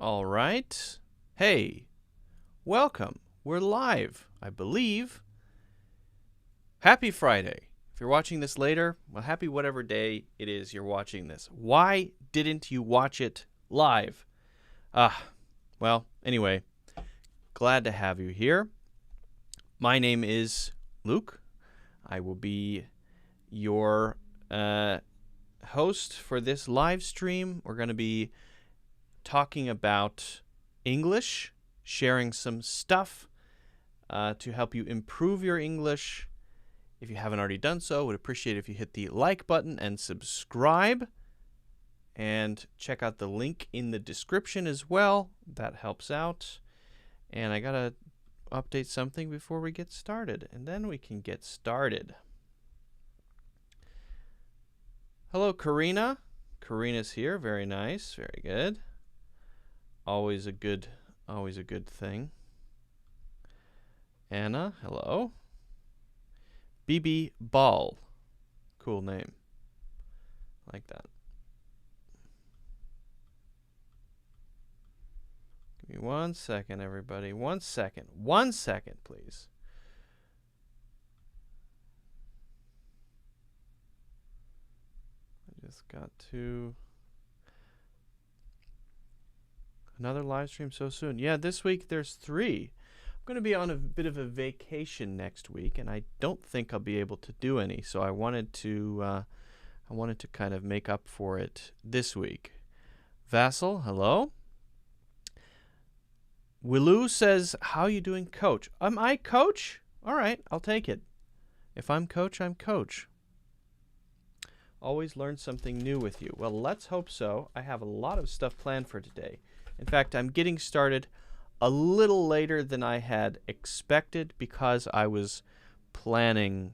All right. Hey, welcome. We're live, I believe. Happy Friday. If you're watching this later, well, happy whatever day it is you're watching this. Why didn't you watch it live? Well, anyway, glad to have you here. My name is Luke. I will be your host for this live stream. We're going to be talking about English, sharing some stuff to help you improve your English. If you haven't already done so, would appreciate it if you hit the like button and subscribe. And check out the link in the description as well. That helps out. And I got to update something before we get started, and then we can get started. Hello, Karina. Karina's here. Very nice. Very good. Always a good thing. Anna, hello. BB Ball. Cool name. Like that. Give me 1 second, everybody. 1 second. 1 second, please. I just got to... Another live stream so soon. Yeah, this week there's 3. I'm going to be on a bit of a vacation next week, and I don't think I'll be able to do any. So I wanted to kind of make up for it this week. Vassal, hello. Willu says, "How you doing, Coach?" Am I Coach? All right, I'll take it. If I'm Coach, I'm Coach. Always learn something new with you. Well, let's hope so. I have a lot of stuff planned for today. In fact, I'm getting started a little later than I had expected because I was planning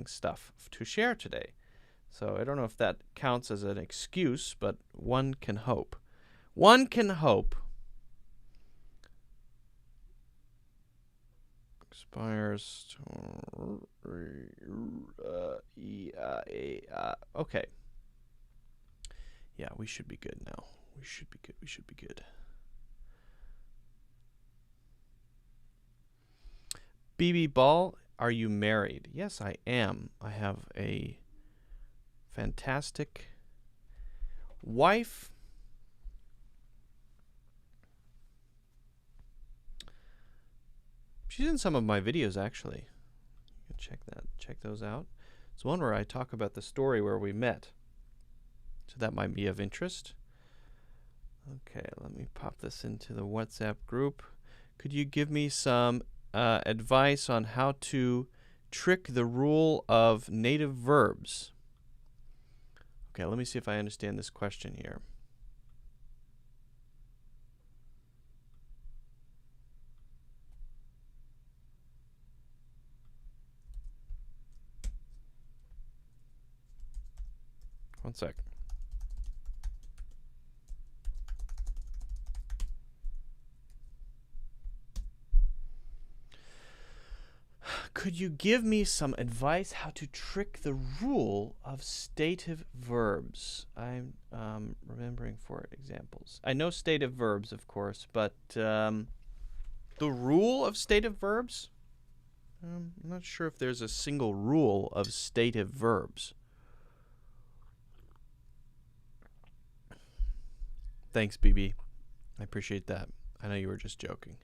stuff to share today. So I don't know if that counts as an excuse, but one can hope. One can hope. Expires. Okay. Yeah, we should be good now. We should be good. We should be good. BB Ball, are you married? Yes, I am. I have a fantastic wife. She's in some of my videos, actually. You can check those out. It's one where I talk about the story where we met. So that might be of interest. Okay, let me pop this into the WhatsApp group. Could you give me some advice on how to trick the rule of native verbs? Okay, let me see if I understand this question here. One sec. Could you give me some advice how to trick the rule of stative verbs? I'm remembering for examples. I know stative verbs, of course, but the rule of stative verbs? I'm not sure if there's a single rule of stative verbs. Thanks, BB. I appreciate that. I know you were just joking.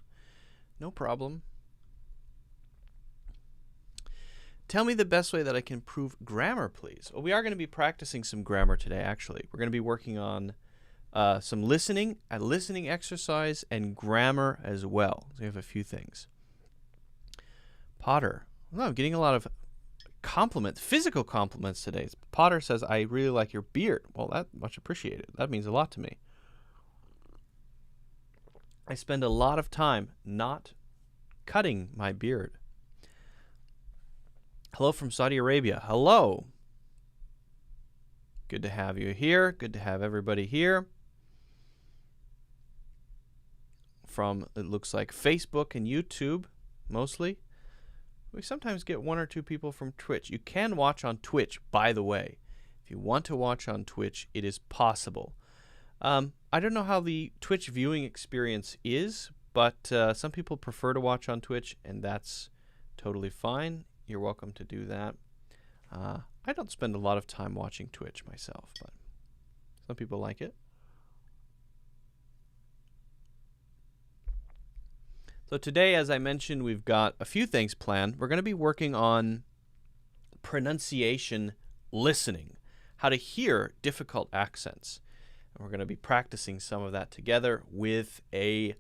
No problem. Tell me the best way that I can improve grammar, please. Well, we are going to be practicing some grammar today, actually. We're going to be working on some listening, a listening exercise, and grammar as well. So we have a few things. Potter. Well, I'm getting a lot of compliments, physical compliments today. Potter says, "I really like your beard." Well, that's much appreciated. That means a lot to me. I spend a lot of time not cutting my beard. Hello from Saudi Arabia. Hello. Good to have you here. Good to have everybody here. From, it looks like, Facebook and YouTube, mostly. We sometimes get 1 or 2 people from Twitch. You can watch on Twitch, by the way. If you want to watch on Twitch, it is possible. I don't know how the Twitch viewing experience is, but some people prefer to watch on Twitch, and that's totally fine. You're welcome to do that. I don't spend a lot of time watching Twitch myself, but some people like it. So today, as I mentioned, we've got a few things planned. We're going to be working on pronunciation listening, how to hear difficult accents. And we're going to be practicing some of that together with a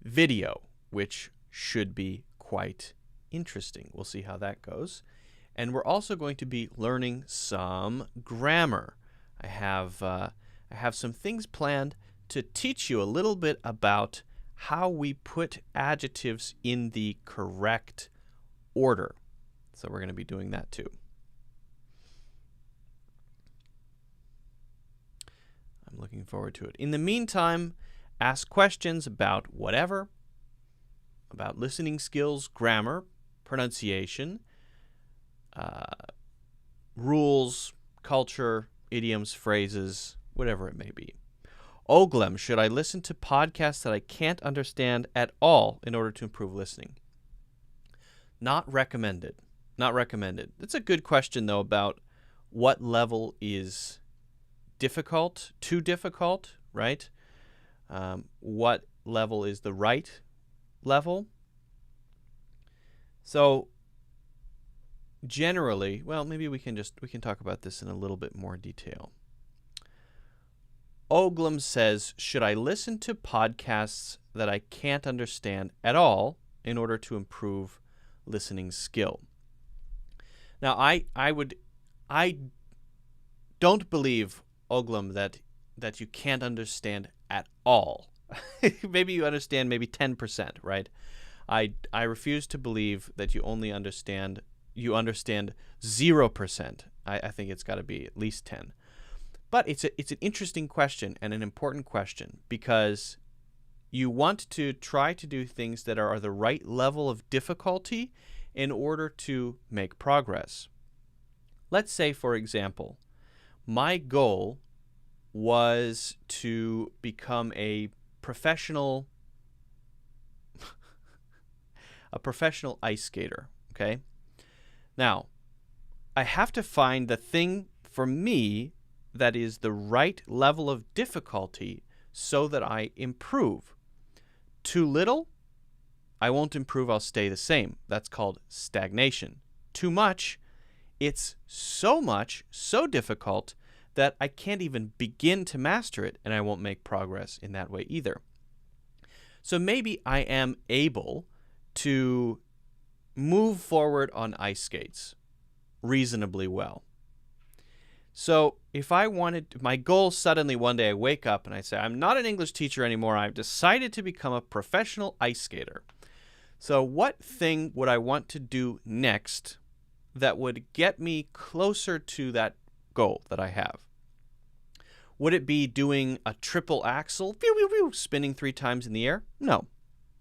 video, which should be quite interesting. We'll see how that goes. And we're also going to be learning some grammar. I have some things planned to teach you a little bit about how we put adjectives in the correct order. So we're going to be doing that too. I'm looking forward to it. In the meantime, ask questions about whatever, about listening skills, grammar, pronunciation, rules, culture, idioms, phrases, whatever it may be. Oglem, should I listen to podcasts that I can't understand at all in order to improve listening? Not recommended. Not recommended. It's a good question, though, about what level is difficult, too difficult, right? What level is the right level? So generally, well, maybe we can talk about this in a little bit more detail. Oglem says, should I listen to podcasts that I can't understand at all in order to improve listening skill? Now, I don't believe, Oglem, that you can't understand at all. Maybe you understand maybe 10%, right? I refuse to believe that you understand 0%. I think it's got to be at least 10. But it's an interesting question and an important question, because you want to try to do things that are the right level of difficulty in order to make progress. Let's say, for example, my goal was to become a professional ice skater, okay? Now, I have to find the thing for me that is the right level of difficulty so that I improve. Too little, I won't improve, I'll stay the same. That's called stagnation. Too much, it's so difficult that I can't even begin to master it, and I won't make progress in that way either. So maybe I am able to move forward on ice skates reasonably well. So if I wanted, my goal suddenly one day I wake up and I say, I'm not an English teacher anymore, I've decided to become a professional ice skater. So what thing would I want to do next that would get me closer to that goal that I have? Would it be doing a triple axel, spinning 3 times in the air? No.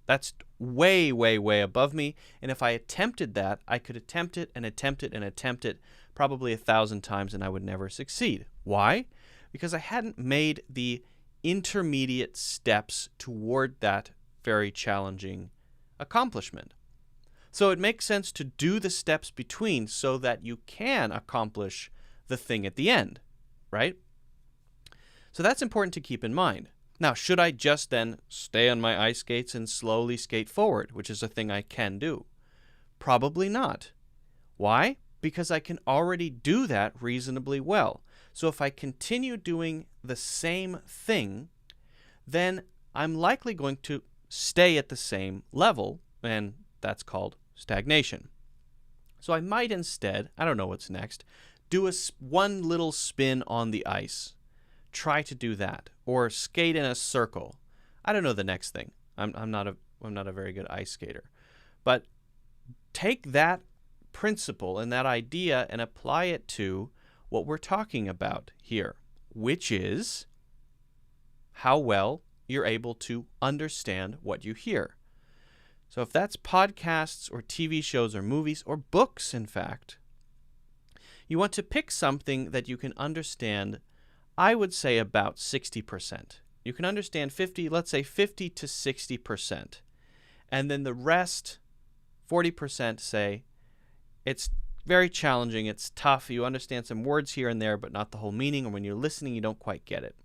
That's way, way, way above me. And if I attempted that, I could attempt it and attempt it and attempt it probably 1,000 times, and I would never succeed. Why? Because I hadn't made the intermediate steps toward that very challenging accomplishment. So it makes sense to do the steps between so that you can accomplish the thing at the end, right? So that's important to keep in mind. Now, should I just then stay on my ice skates and slowly skate forward, which is a thing I can do? Probably not. Why? Because I can already do that reasonably well. So if I continue doing the same thing, then I'm likely going to stay at the same level, and that's called stagnation. So I might instead, I don't know what's next, do one little spin on the ice. Try to do that, or skate in a circle. I don't know the next thing. I'm not a very good ice skater. But take that principle and that idea and apply it to what we're talking about here, which is how well you're able to understand what you hear. So if that's podcasts or TV shows or movies or books, in fact, you want to pick something that you can understand I would say about 60%. You can understand 50, let's say 50 to 60%. And then the rest, 40%, say, it's very challenging, it's tough, you understand some words here and there, but not the whole meaning, or when you're listening, you don't quite get it.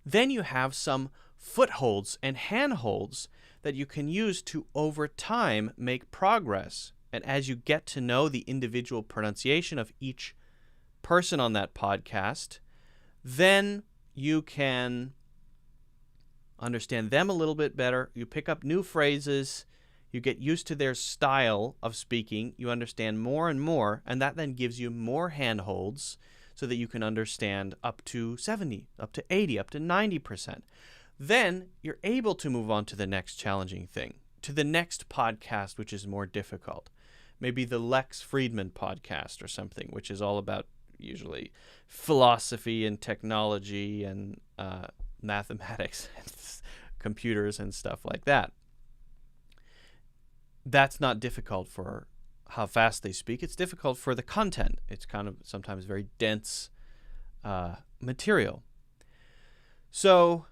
Then you have some footholds and handholds that you can use to, over time, make progress. And as you get to know the individual pronunciation of each person on that podcast, then you can understand them a little bit better. You pick up new phrases. You get used to their style of speaking. You understand more and more, and that then gives you more handholds so that you can understand up to 70, up to 80, up to 90%. Then you're able to move on to the next challenging thing, to the next podcast, which is more difficult. Maybe the Lex Friedman podcast or something, which is all about usually philosophy and technology and mathematics and computers and stuff like that. That's not difficult for how fast they speak. It's difficult for the content. It's kind of sometimes very dense material. So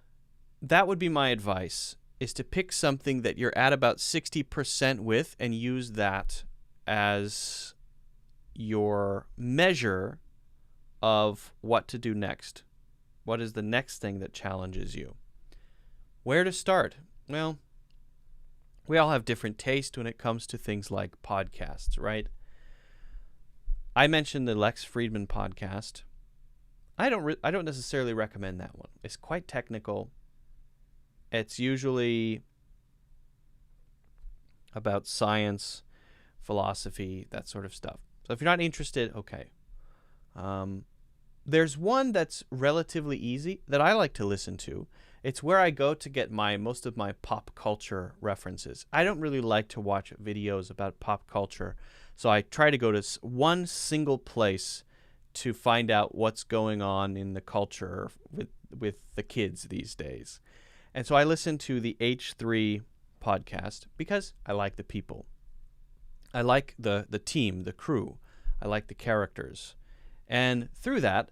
that would be my advice, is to pick something that you're at about 60% with and use that as your measure of what to do next. What is the next thing that challenges you? Where to start? Well, we all have different tastes when it comes to things like podcasts, right? I mentioned the Lex Friedman podcast. I don't necessarily recommend that one. It's quite technical. It's usually about science, philosophy, that sort of stuff. So if you're not interested, okay. There's one that's relatively easy that I like to listen to. It's where I go to get most of my pop culture references. I don't really like to watch videos about pop culture, so I try to go to one single place to find out what's going on in the culture with the kids these days. And so I listen to the H3 podcast because I like the people. I like the team, the crew. I like the characters. And through that,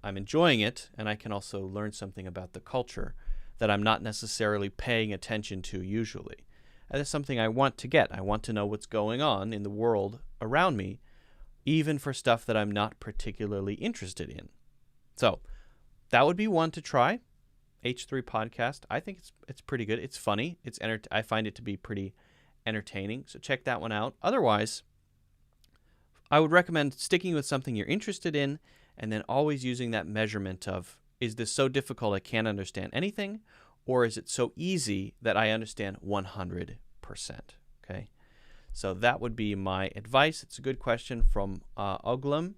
I'm enjoying it, and I can also learn something about the culture that I'm not necessarily paying attention to usually. And that's something I want to get. I want to know what's going on in the world around me, even for stuff that I'm not particularly interested in. So that would be one to try. H3 podcast. I think it's pretty good. It's funny. I find it to be pretty entertaining. So check that one out. Otherwise, I would recommend sticking with something you're interested in and then always using that measurement of, is this so difficult I can't understand anything, or is it so easy that I understand 100%? Okay, so that would be my advice. It's a good question from Oglam.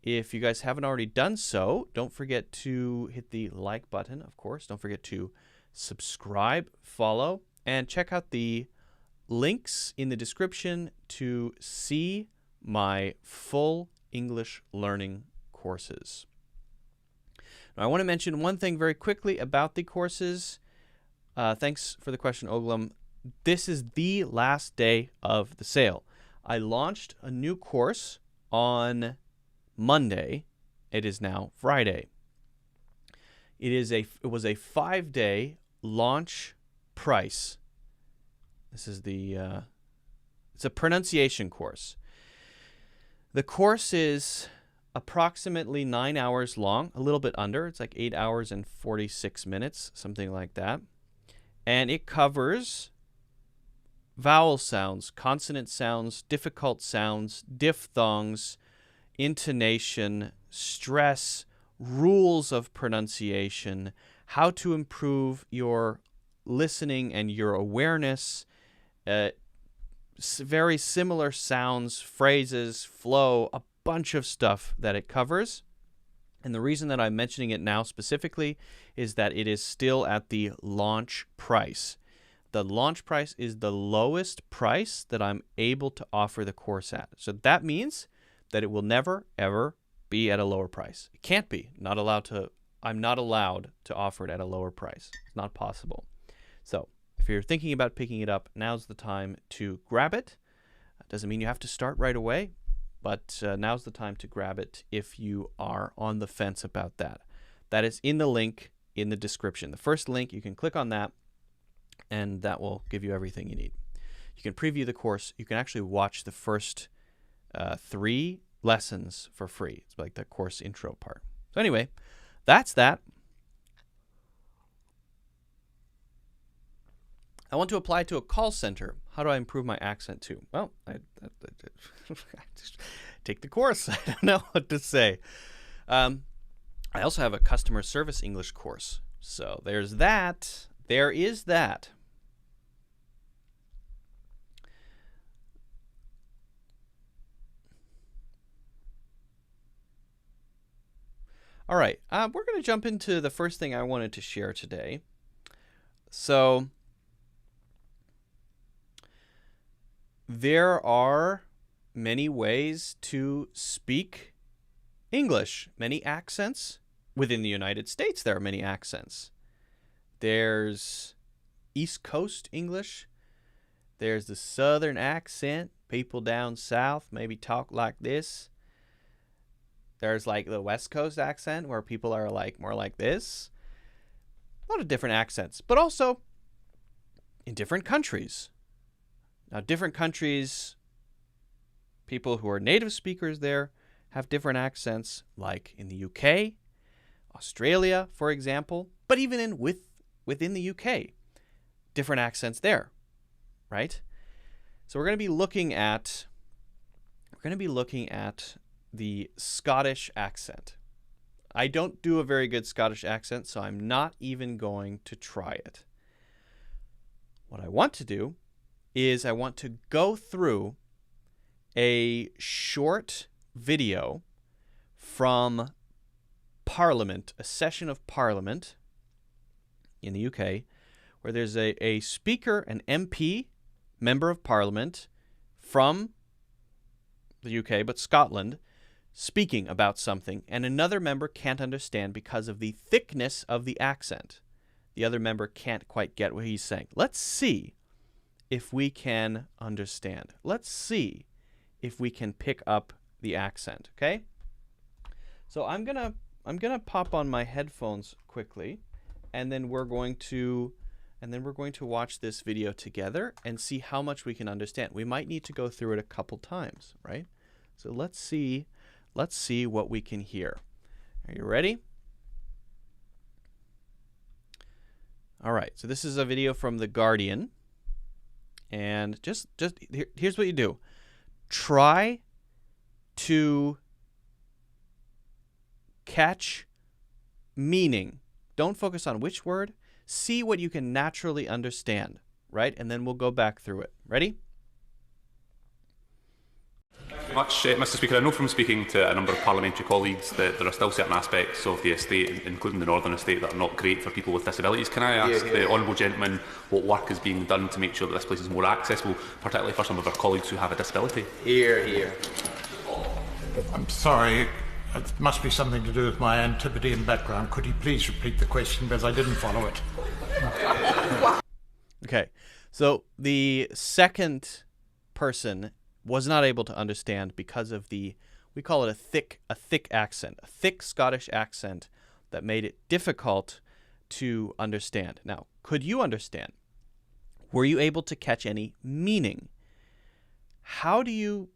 If you guys haven't already done so, don't forget to hit the like button, of course. Don't forget to subscribe, follow, and check out the links in the description to see my full English learning courses. Now, I want to mention one thing very quickly about the courses. Thanks for the question, Oglam. This is the last day of the sale. I launched a new course on Monday. It is now Friday. It was a 5-day launch price. This is it's a pronunciation course. The course is approximately 9 hours long, a little bit under. It's like 8 hours and 46 minutes, something like that. And it covers vowel sounds, consonant sounds, difficult sounds, diphthongs, intonation, stress, rules of pronunciation, how to improve your listening and your awareness, very similar sounds, phrases, flow, a bunch of stuff that it covers. And the reason that I'm mentioning it now specifically is that it is still at the launch price. The launch price is the lowest price that I'm able to offer the course at. So that means that it will never, ever be at a lower price. It can't be. I'm not allowed to offer it at a lower price. It's not possible. So if you're thinking about picking it up, now's the time to grab it. Doesn't mean you have to start right away. but now's the time to grab it if you are on the fence about that. That is in the link in the description. The first link, you can click on that, and that will give you everything you need. You can preview the course. You can actually watch the first 3 lessons for free. It's like the course intro part. So anyway, that's that. I want to apply to a call center. How do I improve my accent too? Well, I just take the course. I don't know what to say. I also have a customer service English course. So there's that. There is that. All right, we're going to jump into the first thing I wanted to share today. So there are many ways to speak English, many accents. Within the United States, there are many accents. There's East Coast English. There's the Southern accent. People down south maybe talk like this. There's like the West Coast accent where people are like more like this. A lot of different accents, but also in different countries. Now, different countries, people who are native speakers there have different accents, like in the UK, Australia, for example, but even within the UK, different accents there, right? So we're going to be looking at the Scottish accent. I don't do a very good Scottish accent, so I'm not even going to try it. What I want to do is I want to go through a short video from Parliament, a session of Parliament in the UK, where there's a speaker, an MP, member of Parliament from the UK, but Scotland, speaking about something, and another member can't understand because of the thickness of the accent. The other member can't quite get what he's saying. Let's see if we can understand. Let's see if we can pick up the accent, okay? So I'm gonna pop on my headphones quickly, and then we're going to watch this video together and see how much we can understand. We might need to go through it a couple times, right? So let's see what we can hear. Are you ready? All right. So this is a video from The Guardian, and here's what you do. Try to catch meaning. Don't focus on which word. See what you can naturally understand, right? And then we'll go back through it. Ready? Much, Mr. Speaker. I know from speaking to a number of parliamentary colleagues that there are still certain aspects of the estate, including the Northern Estate, that are not great for people with disabilities. Can I ask the honourable gentleman what work is being done to make sure that this place is more accessible, particularly for some of our colleagues who have a disability? Here, here. I'm sorry, it must be something to do with my Antipodean background. Could you please repeat the question, because I didn't follow it. Okay, so the second person was not able to understand because of we call it a thick accent, a thick Scottish accent that made it difficult to understand. Now, could you understand? Were you able to catch any meaning? How do you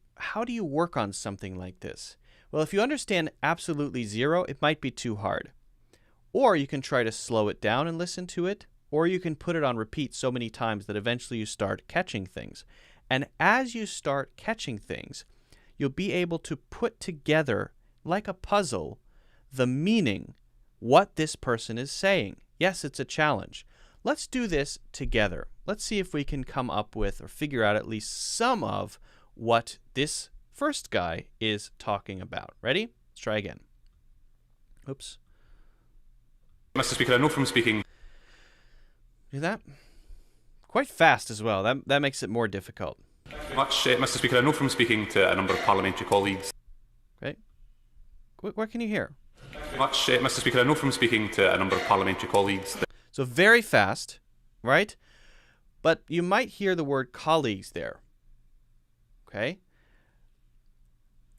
work on something like this? Well, if you understand absolutely zero, it might be too hard. Or you can try to slow it down and listen to it, or you can put it on repeat so many times that eventually you start catching things. And as you start catching things, you'll be able to put together, like a puzzle, the meaning, what this person is saying. Yes, it's a challenge. Let's do this together. Let's see if we can come up with or figure out at least some of what this first guy is talking about. Ready? Let's try again. Oops. Mr. Speaker, I know from speaking... Do that? Quite fast as well. That makes it more difficult. Much, Mr. Speaker, I know from speaking to a number of parliamentary colleagues... Okay. What can you hear? Much, Mr. Speaker, I know from speaking to a number of parliamentary colleagues... So very fast, right? But you might hear the word colleagues there. Okay?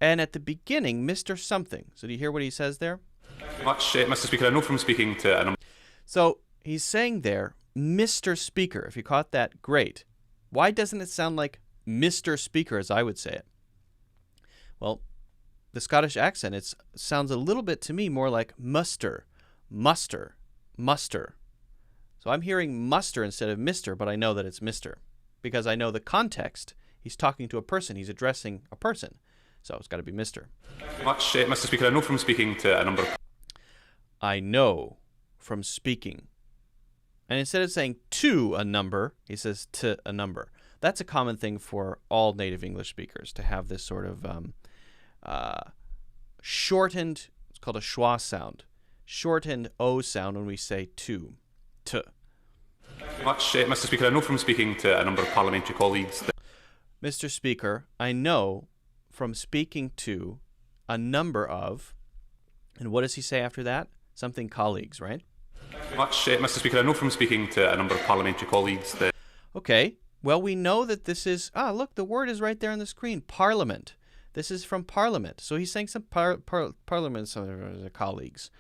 And at the beginning, Mr. something. So do you hear what he says there? Mr. Speaker, I know from speaking to a number. So he's saying there, Mr. Speaker. If you caught that, great. Why doesn't it sound like Mr. Speaker as I would say it? Well, the Scottish accent, it sounds a little bit to me more like muster, muster, muster. So I'm hearing muster instead of Mr., but I know that it's Mr. because I know the context. He's talking to a person. He's addressing a person. So it's got to be Mr. Mr. Speaker, I know from speaking to a number of. I know from speaking. And instead of saying to a number, he says to a number. That's a common thing for all native English speakers to have this sort of shortened, it's called a schwa sound, shortened O sound when we say to. Mr. Speaker, I know from speaking to a number of parliamentary colleagues that. Mr. Speaker, I know from speaking to a number of, and what does he say after that? Something colleagues, right? Mr. Speaker, I know from speaking to a number of parliamentary colleagues that. Okay, well, we know that this is, look, the word is right there on the screen, parliament. This is from parliament. So he's saying some parliament colleagues.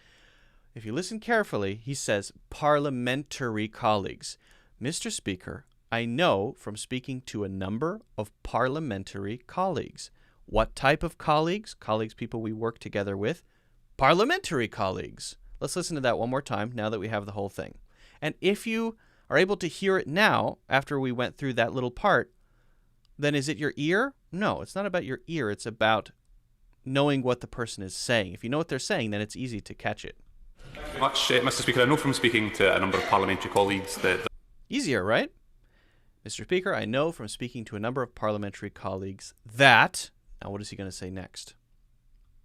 If you listen carefully, he says parliamentary colleagues. Mr. Speaker, I know from speaking to a number of parliamentary colleagues. What type of colleagues? Colleagues, people we work together with. Parliamentary colleagues. Let's listen to that one more time now that we have the whole thing. And if you are able to hear it now, after we went through that little part, then is it your ear? No, it's not about your ear. It's about knowing what the person is saying. If you know what they're saying, then it's easy to catch it. Mr. Speaker, I know from speaking to a number of parliamentary colleagues that. Easier, right? Mr. Speaker, I know from speaking to a number of parliamentary colleagues that... Now, what is he going to say next?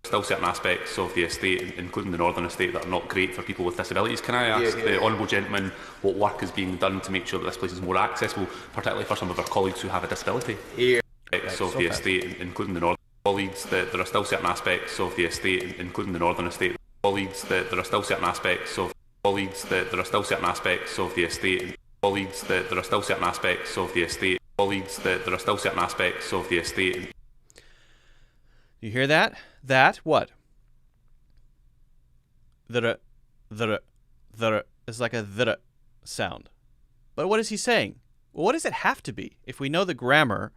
Still certain aspects of the estate, including the Northern Estate, that are not great for people with disabilities. Can I ask the Honourable Gentleman what work is being done to make sure that this place is more accessible, particularly for some of our colleagues who have a disability? Aspects of the estate, including the Northern colleagues, that there are still certain aspects of the estate, including the Northern Estate. Colleagues, that there are still certain aspects of colleagues, that there are still certain aspects of the estate. Colleagues, that there are still certain aspects of the estate. Colleagues, that there are still certain aspects of the estate. You hear that? That what? The is like a the sound. But what is he saying? Well, what does it have to be? If we know the grammar,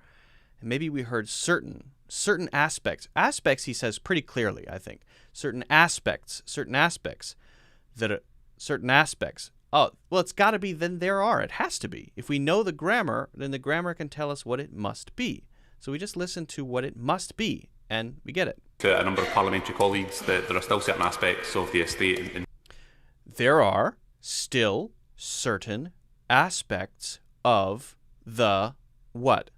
and maybe we heard certain aspects. Aspects, he says pretty clearly, I think. Certain aspects. Oh, well, it's got to be, then there are. It has to be. If we know the grammar, then the grammar can tell us what it must be. So we just listen to what it must be, and we get it. To a number of parliamentary colleagues, that there are still certain aspects of the estate. There are still certain aspects of the what?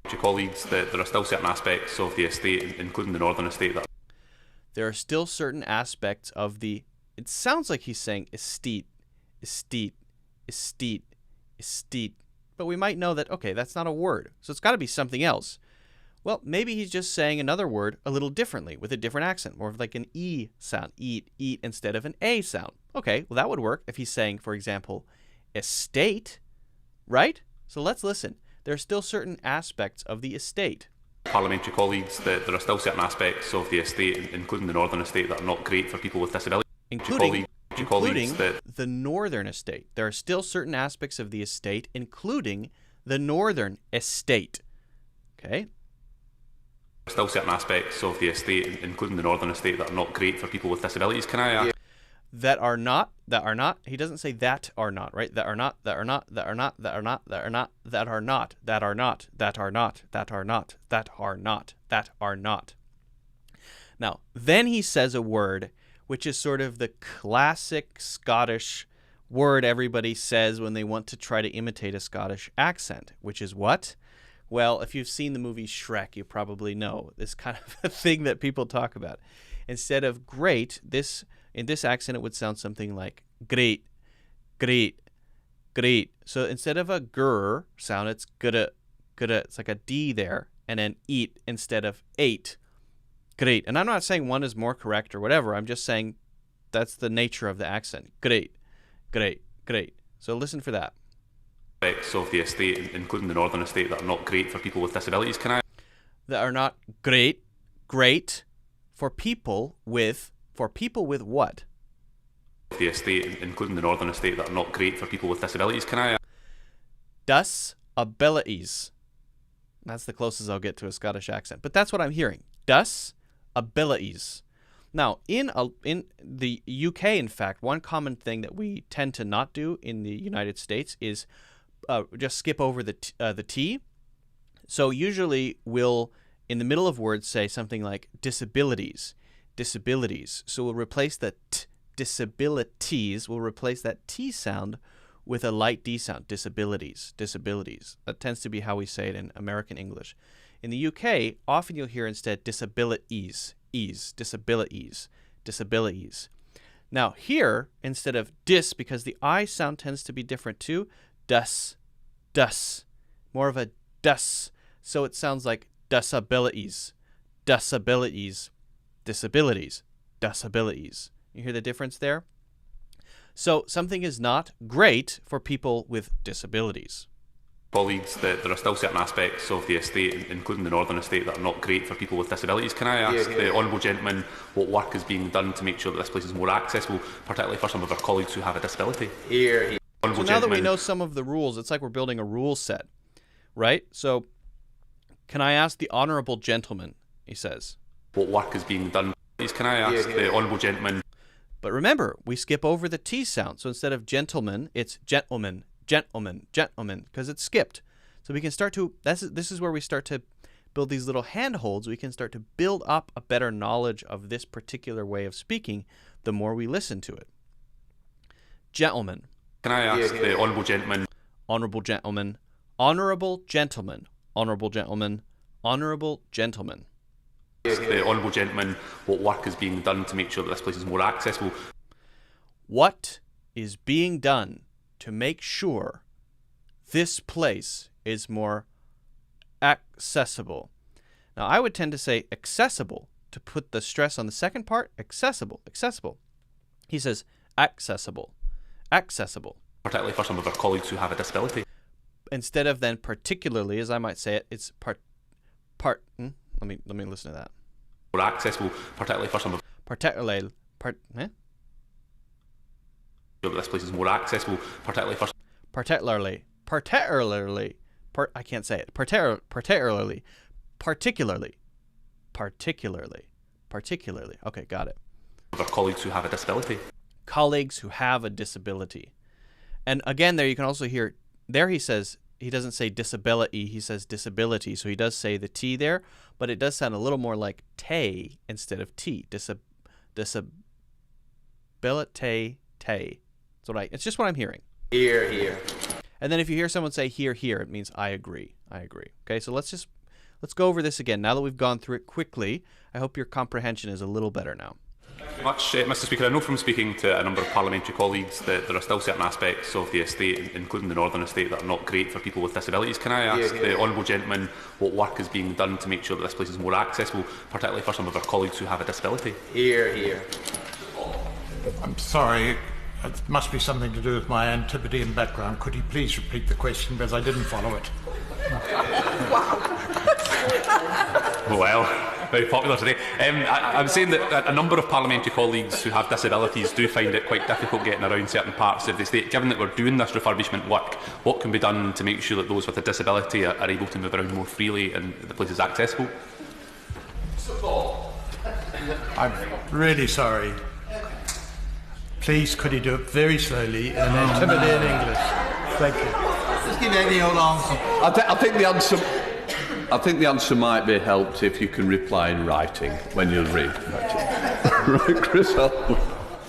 Colleagues, that there are still certain aspects of the estate, including the Northern Estate. There are still certain aspects of the... It sounds like he's saying estate. But we might know that, okay, that's not a word. So it's got to be something else. Well, maybe he's just saying another word a little differently with a different accent, more of like an E sound, eat, instead of an A sound. Okay, well, that would work if he's saying, for example, estate, right? So let's listen. There are still certain aspects of the estate. Parliamentary colleagues, that there are still certain aspects of the estate, including the Northern Estate, that are not great for people with disabilities. Including the Northern Estate. There are still certain aspects of the estate, including the Northern Estate. Okay? Still certain aspects of the estate, including the Northern Estate, that are not great for people with disabilities. Can I ask? That are not. He doesn't say that are not, right? That are not. Now, then he says a word which is sort of the classic Scottish word everybody says when they want to try to imitate a Scottish accent, which is what? Well, if you've seen the movie Shrek, you probably know this kind of a thing that people talk about. Instead of great, in this accent it would sound something like great. So instead of a grr sound, it's gutta. It's like a D there, and then eat instead of ate. Great. And I'm not saying one is more correct or whatever. I'm just saying that's the nature of the accent. Great. So listen for that. Aspects of the estate, including the Northern Estate, that are not great for people with disabilities. Can I? that are not great for people with what? The estate, including the northern estate, that are not great for people with disabilities. Can I? Disabilities. That's the closest I'll get to a Scottish accent, but that's what I'm hearing. Disabilities. Now, in the UK, in fact, one common thing that we tend to not do in the United States is just skip over the T. So usually we'll, in the middle of words, say something like disabilities. So we'll replace the T, disabilities, we'll replace that T sound with a light D sound, disabilities. That tends to be how we say it in American English. In the UK, often you'll hear instead disabilities. Now here, instead of dis, because the I sound tends to be different too, dus, more of a dus. So it sounds like disabilities. You hear the difference there? So something is not great for people with disabilities. Colleagues, that there are still certain aspects of the estate, including the northern estate, that are not great for people with disabilities. Can I ask the honourable gentleman what work is being done to make sure that this place is more accessible, particularly for some of our colleagues who have a disability? So now that we know some of the rules, it's like we're building a rule set, right? So can I ask the honourable gentleman, he says. What work is being done? Please, can I ask the honourable gentleman? But remember, we skip over the T sound. So instead of gentleman, it's gentleman, because it's skipped. So we can start to, this is where we start to build these little handholds. We can start to build up a better knowledge of this particular way of speaking the more we listen to it. Gentleman. Can I ask the honourable gentleman? Honourable gentleman. Honourable gentleman. Honourable gentleman. Honourable gentleman. The honourable gentleman, what work is being done to make sure that this place is more accessible? What is being done to make sure this place is more accessible? Now, I would tend to say accessible to put the stress on the second part. Accessible. He says accessible. Particularly for some of our colleagues who have a disability. Instead of then particularly, as I might say it, it's Let me listen to that. More accessible, particularly for some of. Particularly. This place is more accessible, particularly for. I can't say it. Particularly. Okay, got it. Of our colleagues who have a disability. And again, there you can also hear. There he says. He doesn't say disability, he says disability. So he does say the T there, but it does sound a little more like tay instead of T. Disability. It's just what I'm hearing. Here. And then if you hear someone say here, it means I agree. Okay, so let's go over this again. Now that we've gone through it quickly, I hope your comprehension is a little better now. Much, Mr. Speaker. I know from speaking to a number of parliamentary colleagues that there are still certain aspects of the estate, including the northern estate, that are not great for people with disabilities. Can I ask the honourable gentleman what work is being done to make sure that this place is more accessible, particularly for some of our colleagues who have a disability? Here. I'm sorry, it must be something to do with my Antipodean background. Could you please repeat the question, because I didn't follow it? Well, very popular today. I'm saying that a number of parliamentary colleagues who have disabilities do find it quite difficult getting around certain parts of the state. Given that we're doing this refurbishment work, what can be done to make sure that those with a disability are able to move around more freely and the place is accessible? I'm really sorry. Please, could you do it very slowly in Antipodean English? Thank you. Just give any old answer. I think the answer might be helped if you can reply in writing when you're reading. Right, Chris?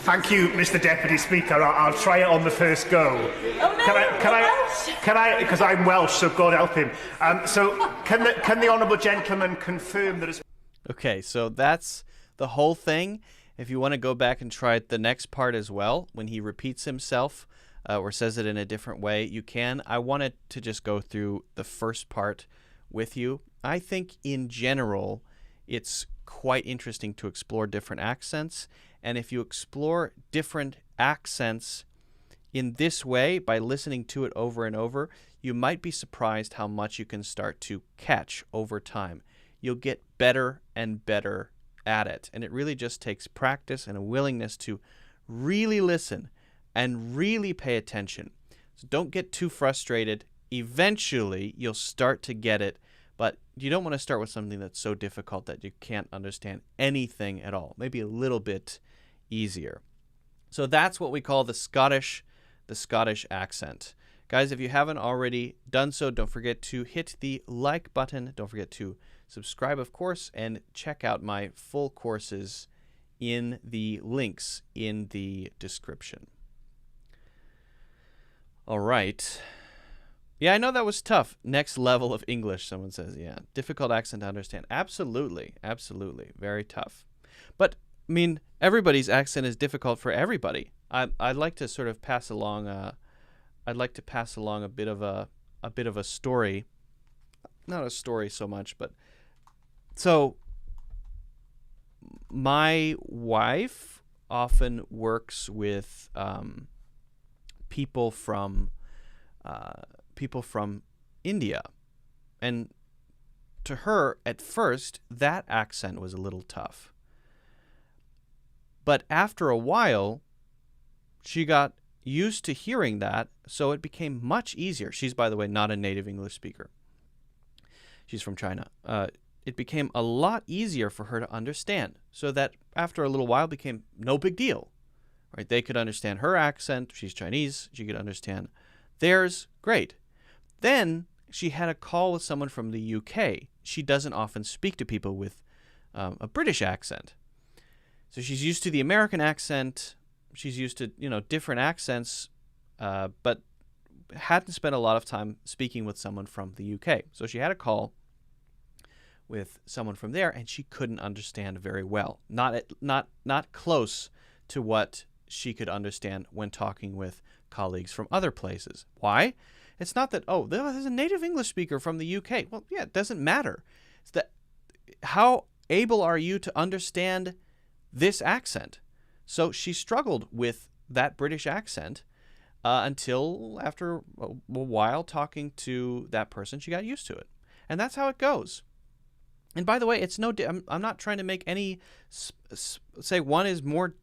Thank you, Mr. Deputy Speaker. I'll try it on the first go. Oh no! Can I? Because I'm Welsh, so God help him. So can the honourable gentleman confirm that? Okay, so that's the whole thing. If you want to go back and try the next part as well, when he repeats himself or says it in a different way, you can. I wanted to just go through the first part with you. I think in general it's quite interesting to explore different accents, and if you explore different accents in this way by listening to it over and over, you might be surprised how much you can start to catch over time. you'll get better and better at it. And it really just takes practice and a willingness to really listen and really pay attention. So don't get too frustrated. Eventually, you'll start to get it, but you don't want to start with something that's so difficult that you can't understand anything at all. Maybe a little bit easier. So that's what we call the Scottish accent. Guys, if you haven't already done so, don't forget to hit the like button. Don't forget to subscribe, of course, and check out my full courses in the links in the description. All right. Yeah, I know that was tough. Next level of English, someone says. Yeah, difficult accent to understand. Absolutely, absolutely. Very tough. But, I mean, everybody's accent is difficult for everybody. I'd like to sort of pass along a bit of a story. Not a story so much, but so my wife often works with people from India, and to her at first that accent was a little tough, but after a while she got used to hearing that, so it became much easier. She's, by the way, not a native English speaker. She's from China. It became a lot easier for her to understand, so that after a little while it became no big deal. Right? They could understand her accent. She's Chinese. She could understand theirs. Great. Then she had a call with someone from the UK. She doesn't often speak to people with a British accent. So she's used to the American accent. She's used to, different accents, but hadn't spent a lot of time speaking with someone from the UK. So she had a call with someone from there, and she couldn't understand very well. Not close to what she could understand when talking with colleagues from other places. Why? It's not that, there's a native English speaker from the UK. Well, yeah, it doesn't matter. It's that how able are you to understand this accent? So she struggled with that British accent until after a while talking to that person, she got used to it. And that's how it goes. And by the way, it's I'm not trying to make any say one is more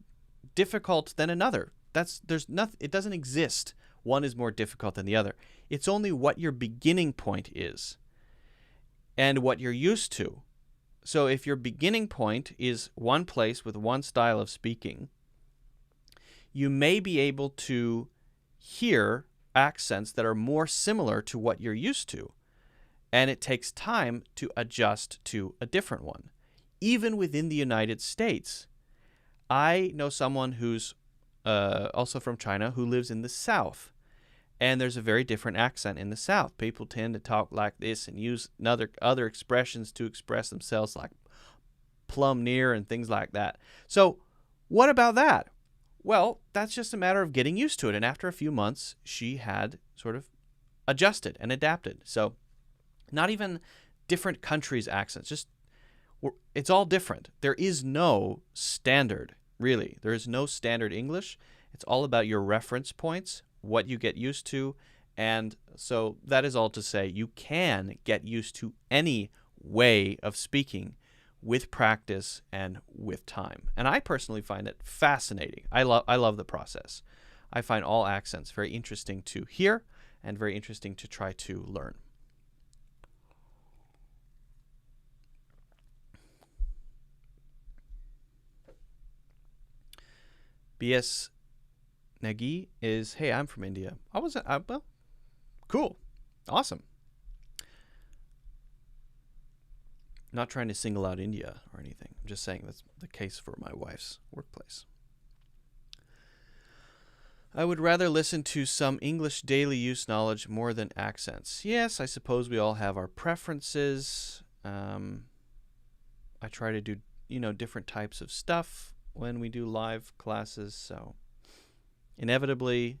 difficult than another. It doesn't exist. One is more difficult than the other. It's only what your beginning point is and what you're used to. So if your beginning point is one place with one style of speaking, you may be able to hear accents that are more similar to what you're used to. And it takes time to adjust to a different one. Even within the United States, I know someone who's also from China who lives in the South. And there's a very different accent in the South. People tend to talk like this and use other expressions to express themselves, like plumb near and things like that. So what about that? Well, that's just a matter of getting used to it. And after a few months, she had sort of adjusted and adapted. So not even different countries' accents, just it's all different. There is no standard, really. There is no standard English. It's all about your reference points, what you get used to. And so that is all to say you can get used to any way of speaking with practice and with time. And I personally find it fascinating. I love the process. I find all accents very interesting to hear and very interesting to try to learn. BS Nagi is, hey, I'm from India. Well, cool. Awesome. Not trying to single out India or anything. I'm just saying that's the case for my wife's workplace. I would rather listen to some English daily use knowledge more than accents. Yes, I suppose we all have our preferences. I try to do, different types of stuff when we do live classes, so inevitably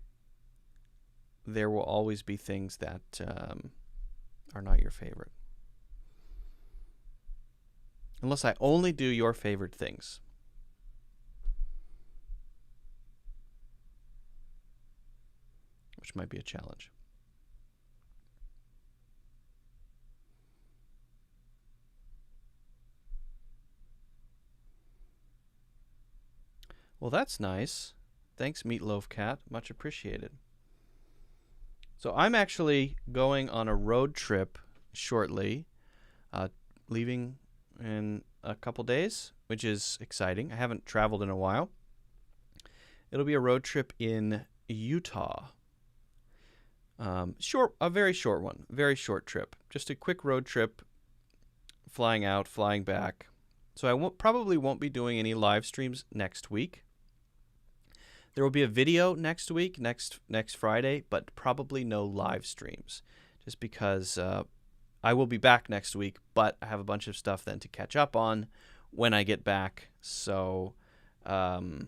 there will always be things that are not your favorite. Unless I only do your favorite things. Which might be a challenge. Well, that's nice. Thanks, Meatloaf Cat. Much appreciated. So I'm actually going on a road trip shortly, leaving in a couple days, which is exciting. I haven't traveled in a while. It'll be a road trip in Utah. A very short one, very short trip. Just a quick road trip, flying out, flying back. So I probably won't be doing any live streams next week. There will be a video next week, next Friday, but probably no live streams, just because I will be back next week, but I have a bunch of stuff then to catch up on when I get back. So, yeah.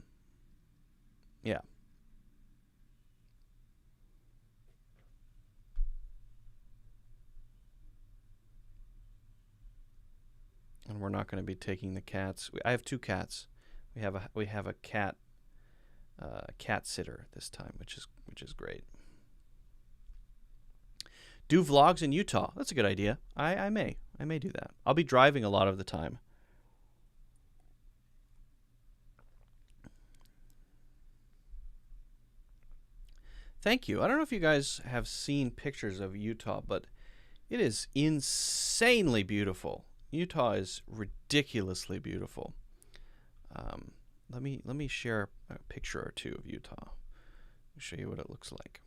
And we're not going to be taking the cats. I have 2 cats. We have a cat sitter this time, which is great. Do vlogs in Utah. That's a good idea. I may do that. I'll be driving a lot of the time. Thank you. I don't know if you guys have seen pictures of Utah, but it is insanely beautiful. Utah is ridiculously beautiful. Let me share a picture or two of Utah. I'll show you what it looks like.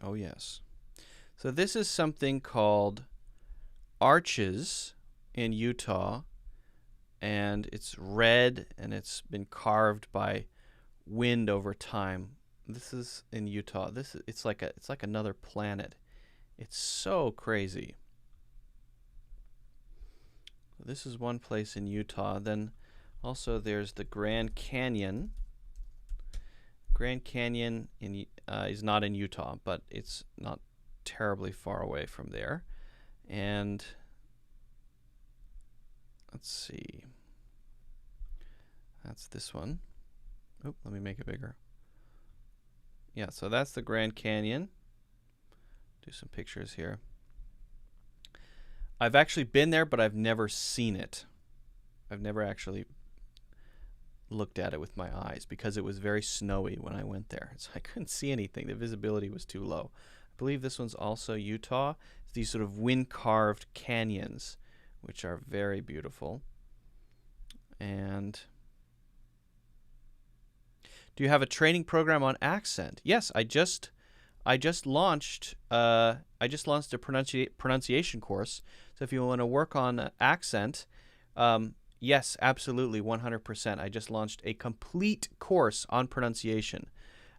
Oh yes. So this is something called arches in Utah, and it's red and it's been carved by wind over time. This is in Utah. It's like another planet. It's so crazy. This is one place in Utah. Then also there's the Grand Canyon. Grand Canyon is not in Utah, but it's not terribly far away from there. And let's see. That's this one. Oh, let me make it bigger. Yeah, so that's the Grand Canyon. Do some pictures here. I've actually been there, but I've never seen it. I've never actually looked at it with my eyes because it was very snowy when I went there. So I couldn't see anything. The visibility was too low. I believe this one's also Utah. It's these sort of wind-carved canyons, which are very beautiful. And do you have a training program on accent? Yes, I just launched a pronunciation course. So if you want to work on accent, yes, absolutely, 100%. I just launched a complete course on pronunciation,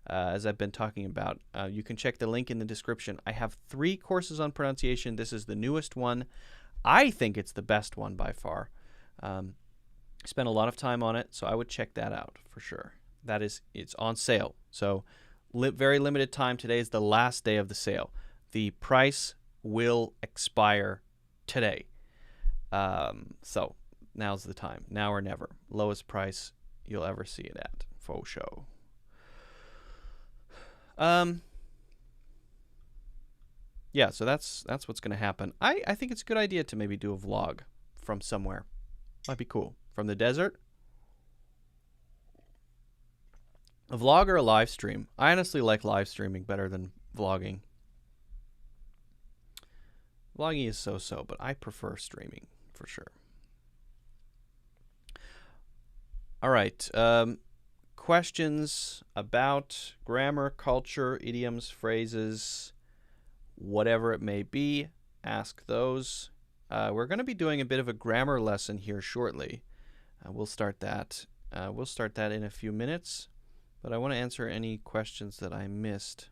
as I've been talking about. You can check the link in the description. I have 3 courses on pronunciation. This is the newest one. I think it's the best one by far. I spent a lot of time on it, so I would check that out for sure. It's on sale. So very limited time. Today is the last day of the sale. The price will expire today. So now's the time. Now or never. Lowest price you'll ever see it at. Faux show. Yeah, so that's what's going to happen. I think it's a good idea to maybe do a vlog from somewhere. Might be cool. From the desert. A vlog or a live stream? I honestly like live streaming better than vlogging. Vlogging is so-so, but I prefer streaming for sure. All right. Questions about grammar, culture, idioms, phrases, whatever it may be, ask those. We're going to be doing a bit of a grammar lesson here shortly. We'll start that. We'll start that in a few minutes. But I want to answer any questions that I missed.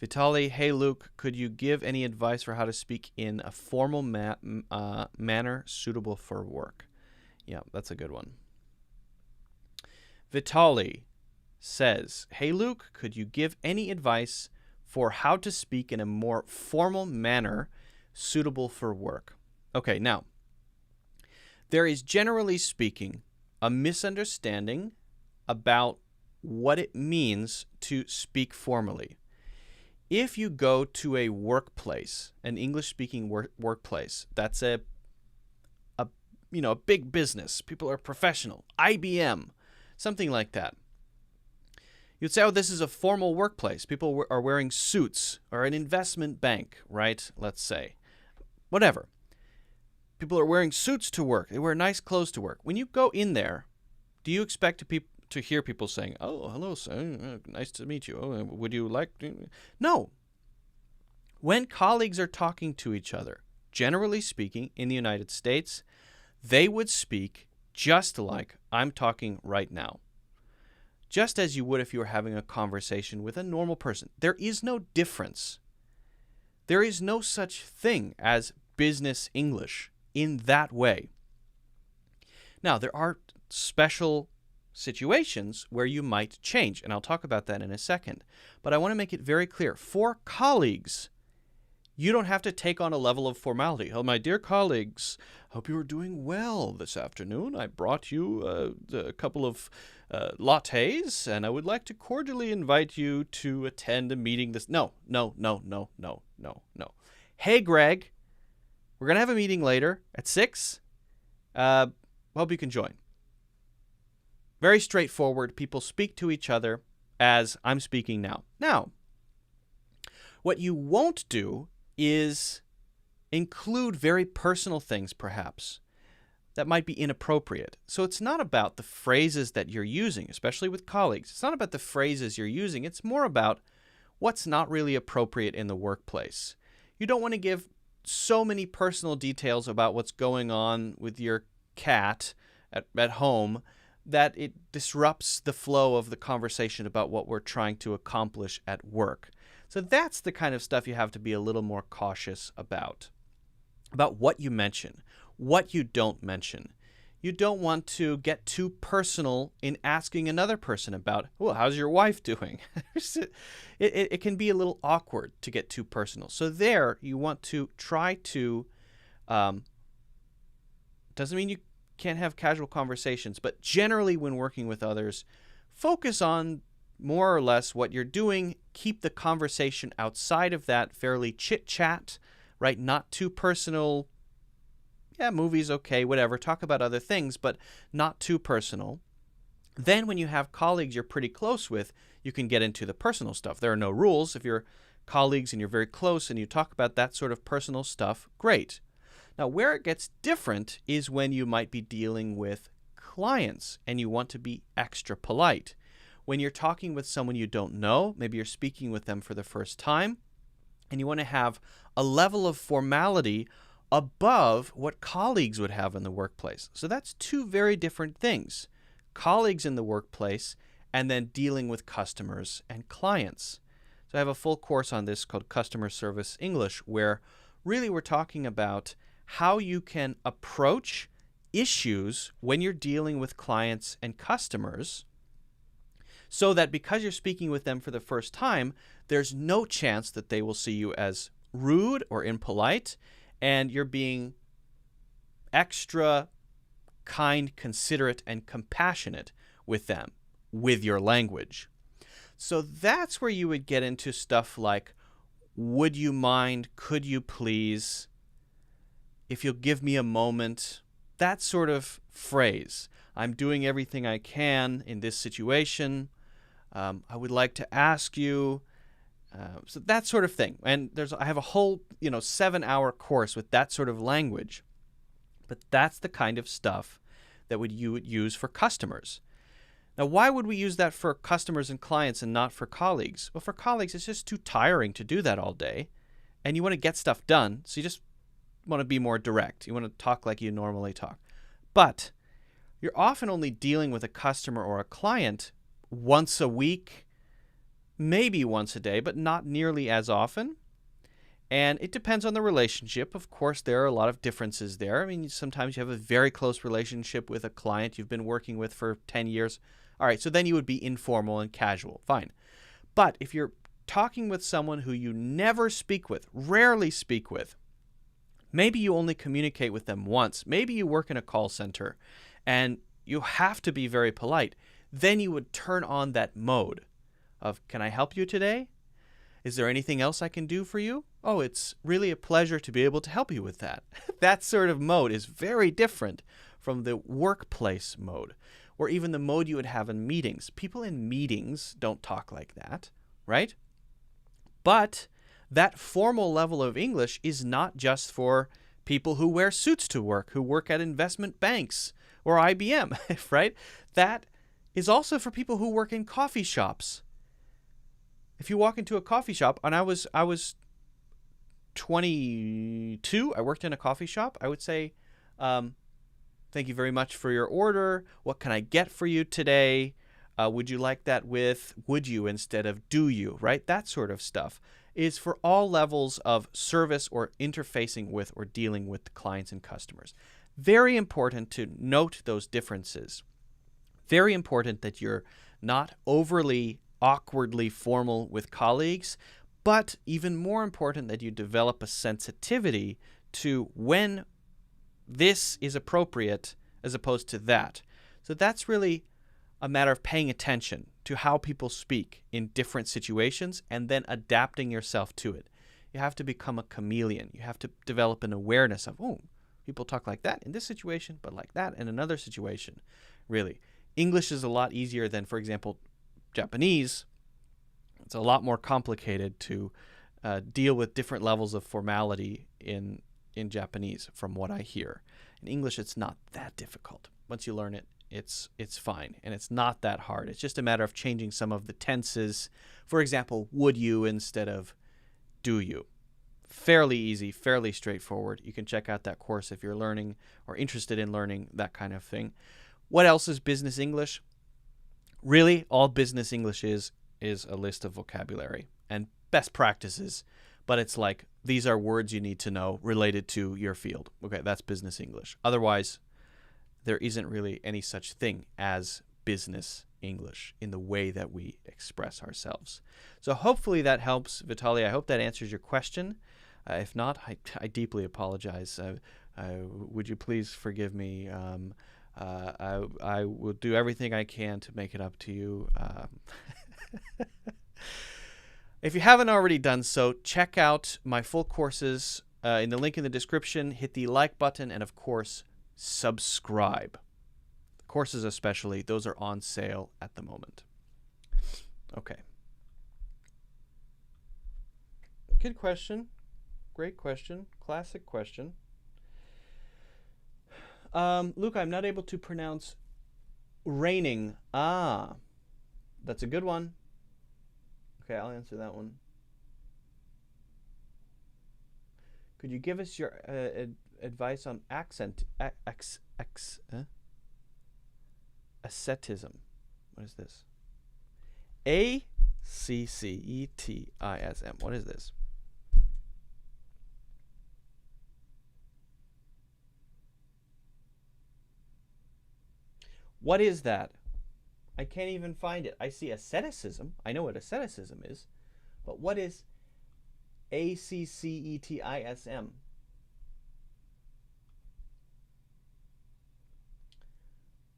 Vitali, hey Luke, could you give any advice for how to speak in a formal manner suitable for work? Yeah, that's a good one. Vitali says, hey Luke, could you give any advice for how to speak in a more formal manner suitable for work? Okay, now, there is generally speaking a misunderstanding about what it means to speak formally. if you go to a workplace, an English-speaking workplace, that's a big business, people are professional, IBM, something like that. You'd say, oh, this is a formal workplace. People are wearing suits, or an investment bank, right? Let's say. Whatever. People are wearing suits to work. They wear nice clothes to work. When you go in there, do you expect to hear people saying, oh, hello, sir, nice to meet you. Oh, would you like to? No. When colleagues are talking to each other, generally speaking, in the United States, they would speak just like I'm talking right now. Just as you would if you were having a conversation with a normal person. There is no difference. There is no such thing as business English in that way. Now, there are special situations where you might change, and I'll talk about that in a second. But I want to make it very clear. For colleagues, you don't have to take on a level of formality. Oh, my dear colleagues, hope you are doing well this afternoon. I brought you a couple of lattes, and I would like to cordially invite you to attend a meeting this... No. Hey, Greg, we're going to have a meeting later at 6. Hope you can join. Very straightforward. People speak to each other as I'm speaking now. Now, what you won't do is include very personal things, perhaps, that might be inappropriate. So it's not about the phrases that you're using, especially with colleagues. It's not about the phrases you're using. It's more about what's not really appropriate in the workplace. You don't want to give so many personal details about what's going on with your cat at home that it disrupts the flow of the conversation about what we're trying to accomplish at work. So that's the kind of stuff you have to be a little more cautious about what you mention, what you don't mention. You don't want to get too personal in asking another person about, well, how's your wife doing? It can be a little awkward to get too personal. So there, you want to try to, doesn't mean you can't have casual conversations, but generally when working with others, focus on more or less what you're doing. Keep the conversation outside of that, fairly chit-chat, right? Not too personal. Yeah, movies, okay, whatever. Talk about other things, but not too personal. Then when you have colleagues you're pretty close with, you can get into the personal stuff. There are no rules. If you're colleagues and you're very close and you talk about that sort of personal stuff, great. Now, where it gets different is when you might be dealing with clients and you want to be extra polite. When you're talking with someone you don't know, maybe you're speaking with them for the first time, and you want to have a level of formality above what colleagues would have in the workplace. So that's two very different things. Colleagues in the workplace and then dealing with customers and clients. So I have a full course on this called Customer Service English, where really we're talking about how you can approach issues when you're dealing with clients and customers so that because you're speaking with them for the first time, there's no chance that they will see you as rude or impolite, and you're being extra kind, considerate, and compassionate with them with your language. So that's where you would get into stuff like, would you mind, could you please, if you'll give me a moment, that sort of phrase. I'm doing everything I can in this situation. I would like to ask you, so that sort of thing. And I have a whole 7-hour course with that sort of language. But that's the kind of stuff that you would use for customers. Now, why would we use that for customers and clients and not for colleagues? Well, for colleagues, it's just too tiring to do that all day. And you want to get stuff done, so you just want to be more direct. You want to talk like you normally talk. But you're often only dealing with a customer or a client once a week, maybe once a day, but not nearly as often. And it depends on the relationship. Of course, there are a lot of differences there. I mean, sometimes you have a very close relationship with a client you've been working with for 10 years. All right, so then you would be informal and casual. Fine. But if you're talking with someone who you never speak with, rarely speak with, maybe you only communicate with them once, maybe you work in a call center, and you have to be very polite, then you would turn on that mode of, can I help you today? Is there anything else I can do for you? Oh, it's really a pleasure to be able to help you with that. That sort of mode is very different from the workplace mode, or even the mode you would have in meetings. People in meetings don't talk like that, right? But that formal level of English is not just for people who wear suits to work, who work at investment banks or IBM, right? That is also for people who work in coffee shops. If you walk into a coffee shop, and I was 22, I worked in a coffee shop, I would say, thank you very much for your order. What can I get for you today? Would you like that with would you instead of do you, right? That sort of stuff is for all levels of service or interfacing with or dealing with the clients and customers. Very important to note those differences. Very important that you're not overly awkwardly formal with colleagues, but even more important that you develop a sensitivity to when this is appropriate as opposed to that. So that's really a matter of paying attention to how people speak in different situations and then adapting yourself to it. You have to become a chameleon. You have to develop an awareness of, oh, people talk like that in this situation, but like that in another situation. Really, English is a lot easier than, for example, Japanese. It's a lot more complicated to deal with different levels of formality in Japanese, from what I hear. In English, it's not that difficult. Once you learn it, it's fine, and it's not that hard. It's just a matter of changing some of the tenses. For example, would you instead of do you. Fairly easy, fairly straightforward. You can check out that course if you're learning or interested in learning that kind of thing. What else is business English? Really, all business English is a list of vocabulary and best practices, but it's like these are words you need to know related to your field. Okay, that's business English. Otherwise, there isn't really any such thing as business English in the way that we express ourselves. So hopefully that helps, Vitaly. I hope that answers your question. If not, I deeply apologize. Would you please forgive me? I will do everything I can to make it up to you. If you haven't already done so, check out my full courses in the link in the description. Hit the like button and, of course, subscribe. The courses especially, those are on sale at the moment. Okay. Good question. Great question. Classic question. Luke, I'm not able to pronounce raining. Ah, that's a good one. Okay, I'll answer that one. Could you give us your advice on asceticism? What is this? ACCETISM. What is this? What is that? I can't even find it. I see asceticism. I know what asceticism is. But what is ACCETISM?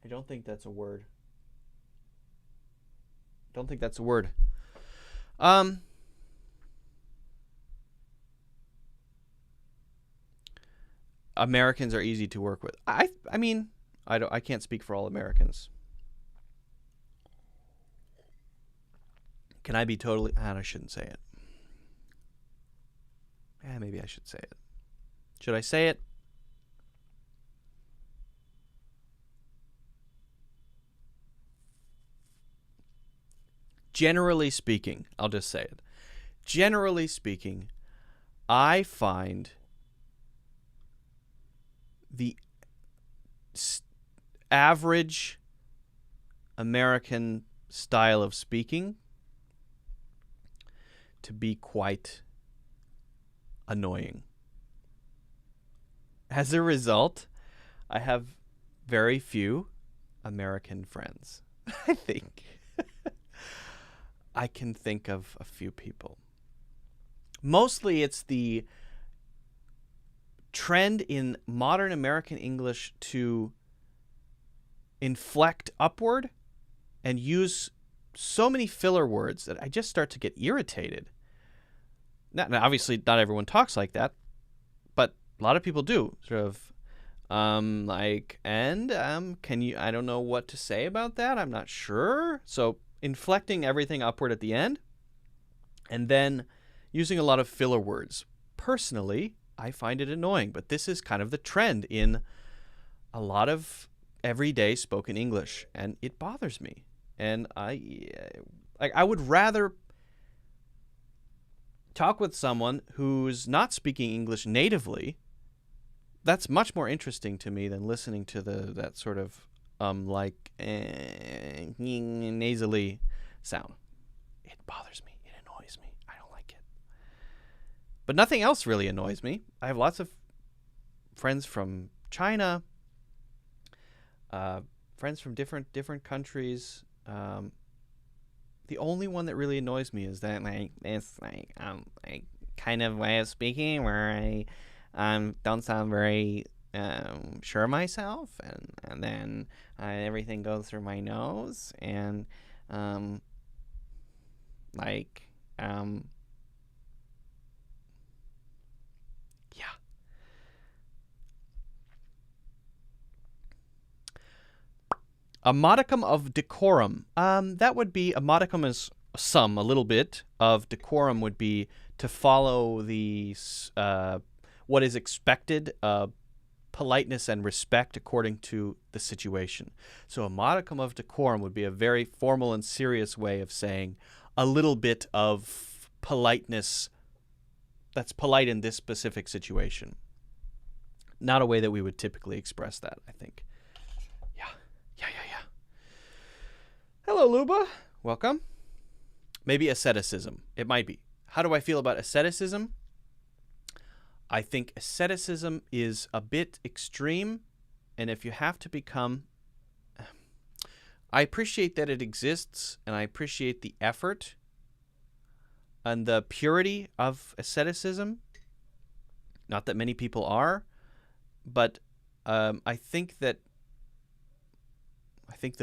I don't think that's a word. Don't think that's a word. Americans are easy to work with. I mean, I can't speak for all Americans. Can I be totally... I shouldn't say it. Maybe I should say it. Should I say it? Generally speaking, I'll just say it. Generally speaking, I find the average American style of speaking to be quite annoying. As a result, I have very few American friends. I think. I can think of a few people. Mostly it's the trend in modern American English to inflect upward and use so many filler words that I just start to get irritated. now, obviously, not everyone talks like that, but a lot of people do. Sort of, can you? I don't know what to say about that. I'm not sure. So inflecting everything upward at the end, and then using a lot of filler words. Personally, I find it annoying, but this is kind of the trend in a lot of everyday spoken English, and it bothers me. And I would rather talk with someone who's not speaking English natively. That's much more interesting to me than listening to that sort of nasally sound. It bothers me. It annoys me. I don't like it. But nothing else really annoys me. I have lots of friends from China, friends from different countries. The only one that really annoys me is that this kind of way of speaking where I don't sound very sure of myself, and then everything goes through my nose, and yeah. A modicum of decorum. That would be, a modicum is a little bit of decorum would be to follow the what is expected, politeness and respect according to the situation. So a modicum of decorum would be a very formal and serious way of saying a little bit of politeness that's polite in this specific situation. Not a way that we would typically express that, I think. Yeah. Hello, Luba. Welcome. Maybe asceticism. It might be. How do I feel about asceticism? I think asceticism is a bit extreme, and if you have to become... I appreciate that it exists, and I appreciate the effort and the purity of asceticism. Not that many people are, but I think the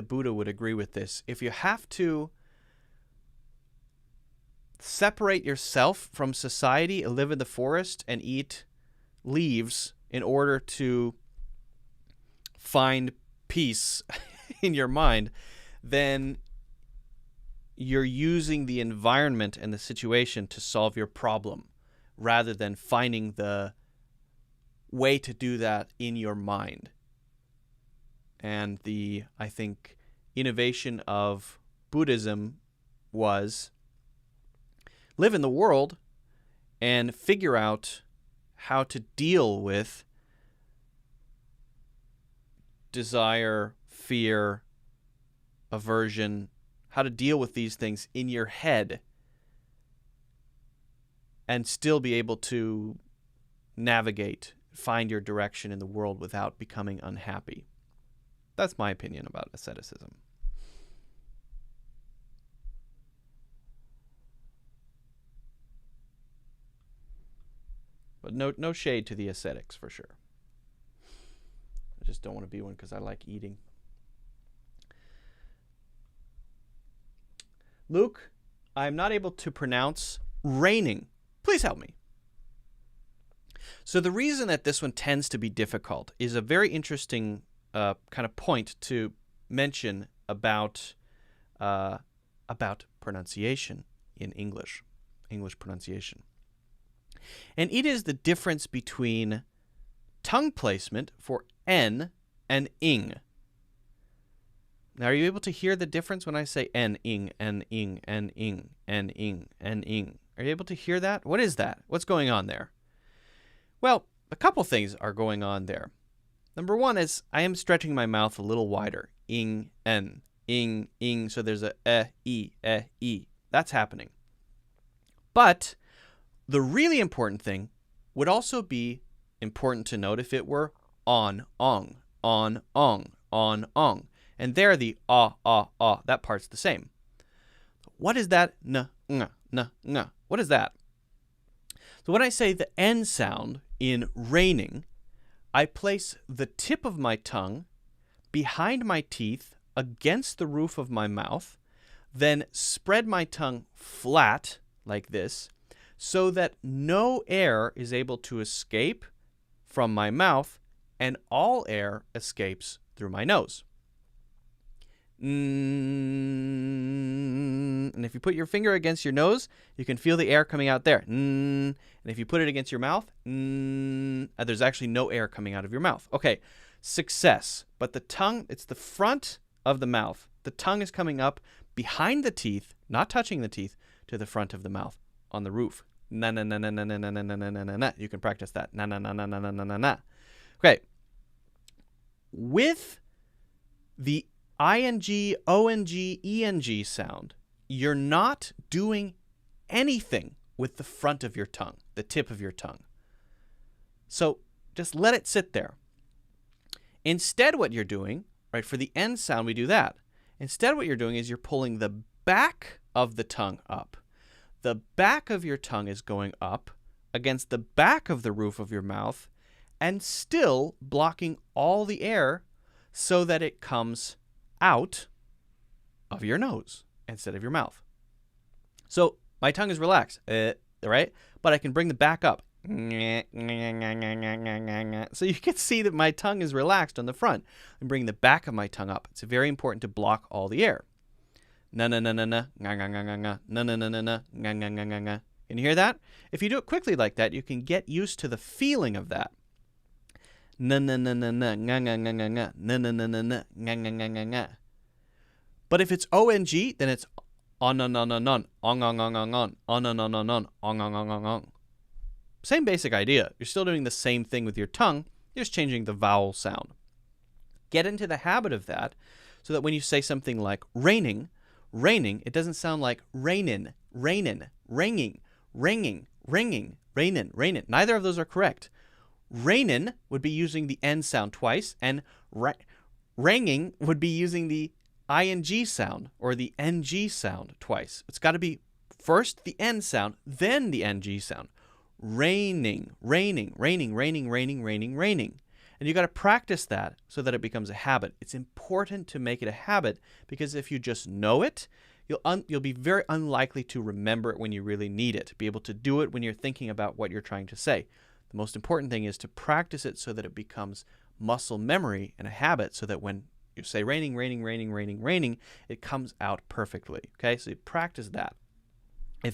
Buddha would agree with this. If you have to separate yourself from society, live in the forest, and eat leaves in order to find peace in your mind, then you're using the environment and the situation to solve your problem rather than finding the way to do that in your mind. And I think, innovation of Buddhism was live in the world and figure out how to deal with desire, fear, aversion, how to deal with these things in your head and still be able to navigate, find your direction in the world without becoming unhappy. That's my opinion about asceticism. But no shade to the ascetics, for sure. I just don't want to be one because I like eating. Luke, I'm not able to pronounce raining. Please help me. So the reason that this one tends to be difficult is a very interesting kind of point to mention about pronunciation in English pronunciation. And it is the difference between tongue placement for n and ing. Now, are you able to hear the difference when I say n, ing, n, ing, n, ing, n, ing, n, ing? Are you able to hear that? What is that? What's going on there? Well, a couple things are going on there. Number one is I am stretching my mouth a little wider. Ing, n, ing, ing. So there's a e, e. That's happening. But the really important thing would also be important to note if it were on, ong, on, ong, on, ong. And there the that part's the same. What is that? N, ng, n, ng. What is that? So when I say the N sound in raining, I place the tip of my tongue behind my teeth against the roof of my mouth, then spread my tongue flat like this, so that no air is able to escape from my mouth and all air escapes through my nose. And if you put your finger against your nose, you can feel the air coming out there. And if you put it against your mouth, there's actually no air coming out of your mouth. Okay, success. But the tongue, it's the front of the mouth. The tongue is coming up behind the teeth, not touching the teeth, to the front of the mouth on the roof. Na na na na na na na na na na na na. You can practice that. Na na na na na na na na na. Okay. With the ing, ong, eng sound, you're not doing anything with the front of your tongue, the tip of your tongue. So just let it sit there. Instead, what you're doing, right, for the N sound, we do that. Instead, what you're doing is you're pulling the back of the tongue up. The back of your tongue is going up against the back of the roof of your mouth and still blocking all the air so that it comes out of your nose instead of your mouth. So my tongue is relaxed, right? But I can bring the back up. So you can see that my tongue is relaxed on the front and bring the back of my tongue up. It's very important to block all the air. Na na na na na na na na na na na na na na na na na na na. Can you hear that? If you do it quickly like that, you can get used to the feeling of that. Na na na na na na na na na na na na na na na na na na na. But if it's ong, then it's on on on on on on on on on on on on on on on on on on on. Same basic idea. You're still doing the same thing with your tongue. You're just changing the vowel sound. Get into the habit of that so that when you say something like raining, raining, it doesn't sound like rainin, rainin, ringing, ringing, ringing, rainin, rainin. Neither of those are correct. Rainin would be using the N sound twice, and ranging would be using the ing sound or the ng sound twice. It's got to be first the N sound, then the ng sound. Raining, raining, raining, raining, raining, raining, raining. And you got to practice that so that it becomes a habit. It's important to make it a habit because if you just know it, you'll be very unlikely to remember it when you really need it, be able to do it when you're thinking about what you're trying to say. The most important thing is to practice it so that it becomes muscle memory and a habit so that when you say raining, raining, raining, raining, raining, it comes out perfectly. Okay, so you practice that. I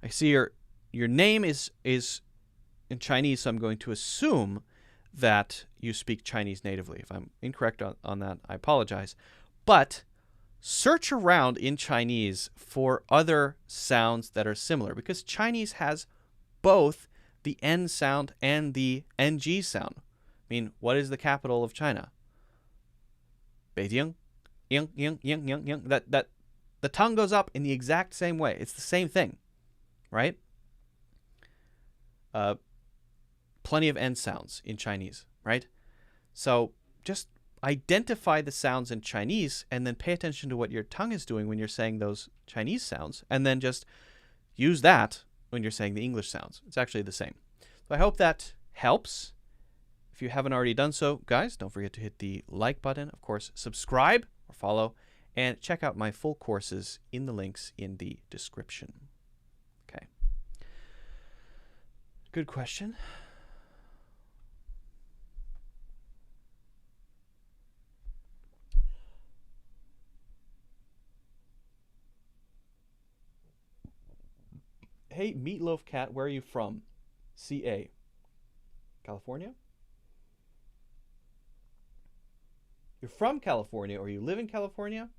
see your name is in Chinese, so I'm going to assume that you speak Chinese natively. If I'm incorrect on that, I apologize. But search around in Chinese for other sounds that are similar because Chinese has both the N sound and the NG sound. I mean, what is the capital of China? Beijing. Ying, ying, ying, ying, ying. That the tongue goes up in the exact same way. It's the same thing, right? Plenty of N sounds in Chinese, right? So just identify the sounds in Chinese and then pay attention to what your tongue is doing when you're saying those Chinese sounds and then just use that when you're saying the English sounds. It's actually the same. So I hope that helps. If you haven't already done so, guys, don't forget to hit the like button. Of course, subscribe or follow and check out my full courses in the links in the description. Okay. Good question. Hey, Meatloaf Cat, where are you from? CA. California? You're from California or you live in California?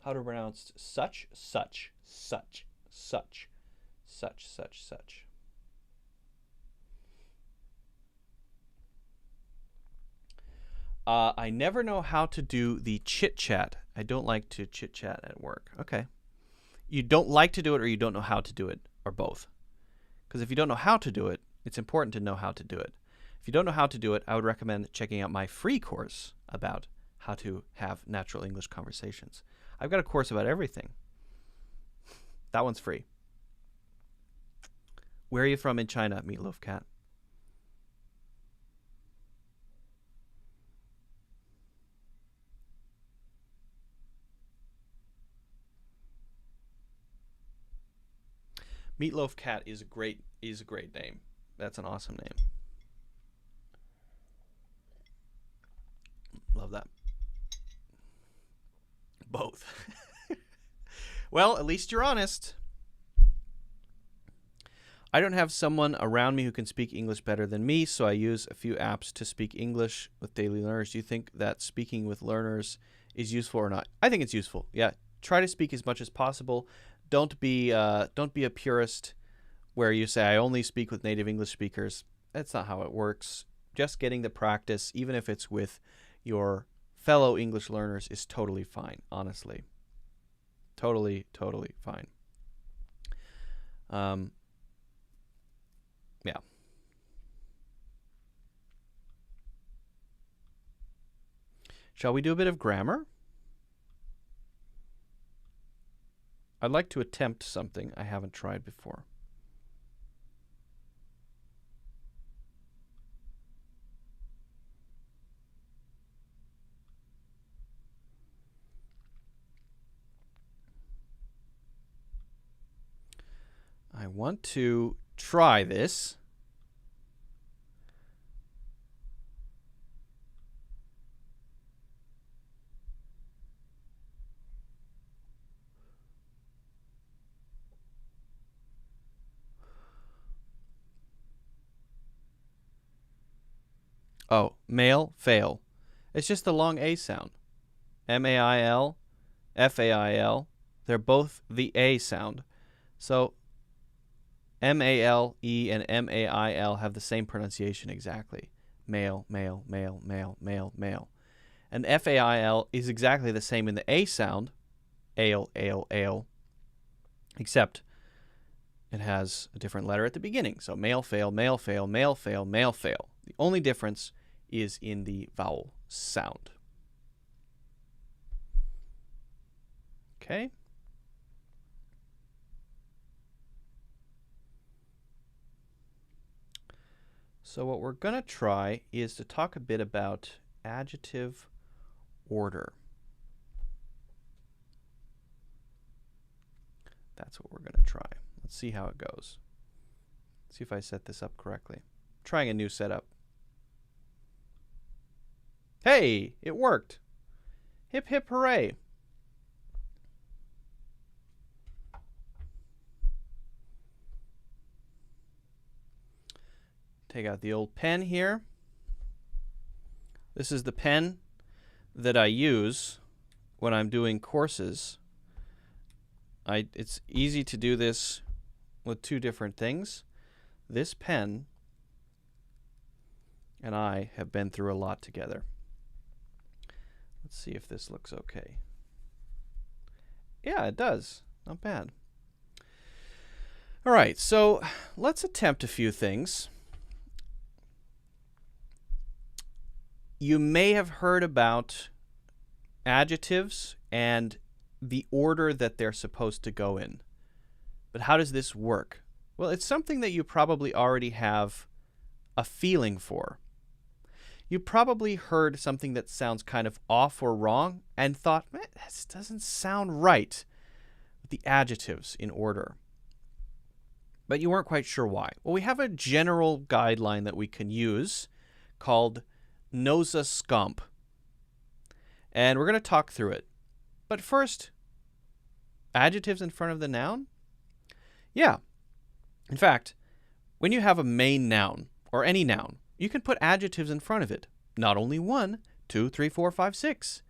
How to pronounce such, such, such, such, such, such, such. I never know how to do the chit-chat. I don't like to chit-chat at work. Okay. You don't like to do it or you don't know how to do it, or both. Because if you don't know how to do it, it's important to know how to do it. If you don't know how to do it, I would recommend checking out my free course about how to have natural English conversations. I've got a course about everything. That one's free. Where are you from in China, Meatloaf Cat? Meatloaf Cat is a great name. That's an awesome name. Love that. Both. Well, at least you're honest. I don't have someone around me who can speak English better than me, so I use a few apps to speak English with daily learners. Do you think that speaking with learners is useful or not? I think it's useful. Yeah, try to speak as much as possible. Don't be a purist where you say I only speak with native English speakers. That's not how it works. Just getting the practice, even if it's with your fellow English learners, is totally fine, honestly. Totally fine. Yeah. Shall we do a bit of grammar? I'd like to attempt something I haven't tried before. I want to try this. Oh, male, fail. It's just the long A sound. M-A-I-L, F-A-I-L. They're both the A sound. So M-A-L-E and M-A-I-L have the same pronunciation exactly. Male, male, male, male, male, male. And F-A-I-L is exactly the same in the A sound. Ale, ale, ale. Except it has a different letter at the beginning. So male, fail, male, fail, male, fail, male, fail. The only difference is in the vowel sound. Okay. So what we're going to try is to talk a bit about adjective order. That's what we're going to try. Let's see how it goes. See if I set this up correctly. I'm trying a new setup. Hey, it worked. Hip, hip, hooray. Take out the old pen here. This is the pen that I use when I'm doing courses. It's easy to do this with two different things. This pen and I have been through a lot together. Let's see if this looks okay. Yeah, it does. Not bad. All right, so let's attempt a few things. You may have heard about adjectives and the order that they're supposed to go in. But how does this work? Well, it's something that you probably already have a feeling for. You probably heard something that sounds kind of off or wrong and thought, man, this doesn't sound right with the adjectives in order. But you weren't quite sure why. Well, we have a general guideline that we can use called Nosa Scomp. And we're going to talk through it. But first, adjectives in front of the noun? Yeah. In fact, when you have a main noun, or any noun, you can put adjectives in front of it. Not only 1, 2, 3, 4, 5, 6.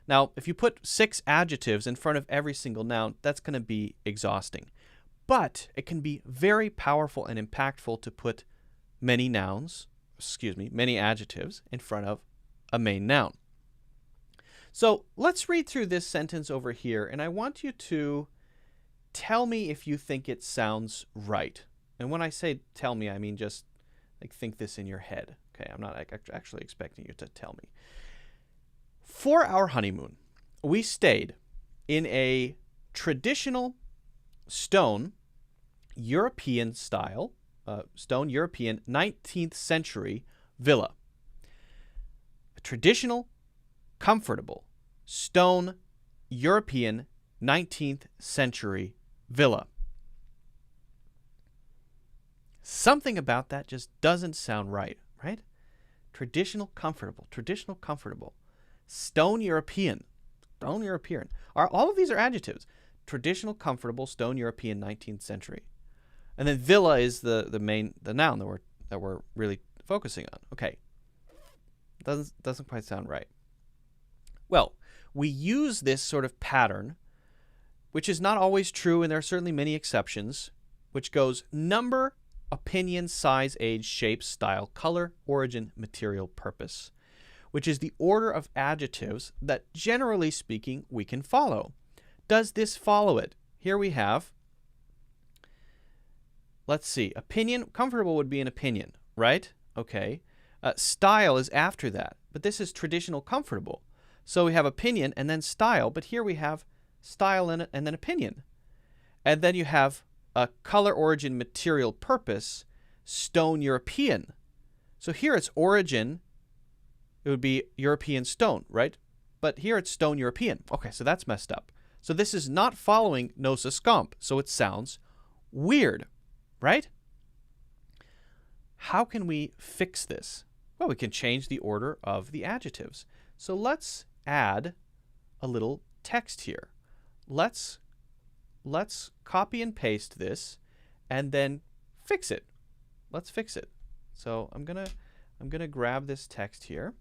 Now, if you put 6 adjectives in front of every single noun, that's going to be exhausting. But it can be very powerful and impactful to put many adjectives in front of a main noun. So let's read through this sentence over here, and I want you to tell me if you think it sounds right. And when I say tell me, I mean just think this in your head. Okay, I'm not actually expecting you to tell me. For our honeymoon, we stayed in a traditional stone European 19th century villa. A traditional, comfortable, stone European 19th century villa. Something about that just doesn't sound right, right? Traditional, comfortable. Traditional, comfortable. Stone European. Stone European. All of these are adjectives. Traditional, comfortable, stone European, 19th century. And then villa is the noun that we're really focusing on. Okay. Doesn't quite sound right. Well, we use this sort of pattern, which is not always true, and there are certainly many exceptions, which goes number, opinion, size, age, shape, style, color, origin, material, purpose, which is the order of adjectives that, generally speaking, we can follow. Does this follow it? Here we have, let's see, opinion. Comfortable would be an opinion, right? Okay. Style is after that, but this is traditional, comfortable. So we have opinion and then style, but here we have style and then opinion. And then you have color, origin, material, purpose, stone European. So here it's origin, it would be European stone, right? But here it's stone European. Okay, so that's messed up. So this is not following Nosa Scomp, so it sounds weird, right? How can we fix this? Well, we can change the order of the adjectives. So let's add a little text here. Let's copy and paste this and then fix it. Let's fix it. So I'm gonna grab this text here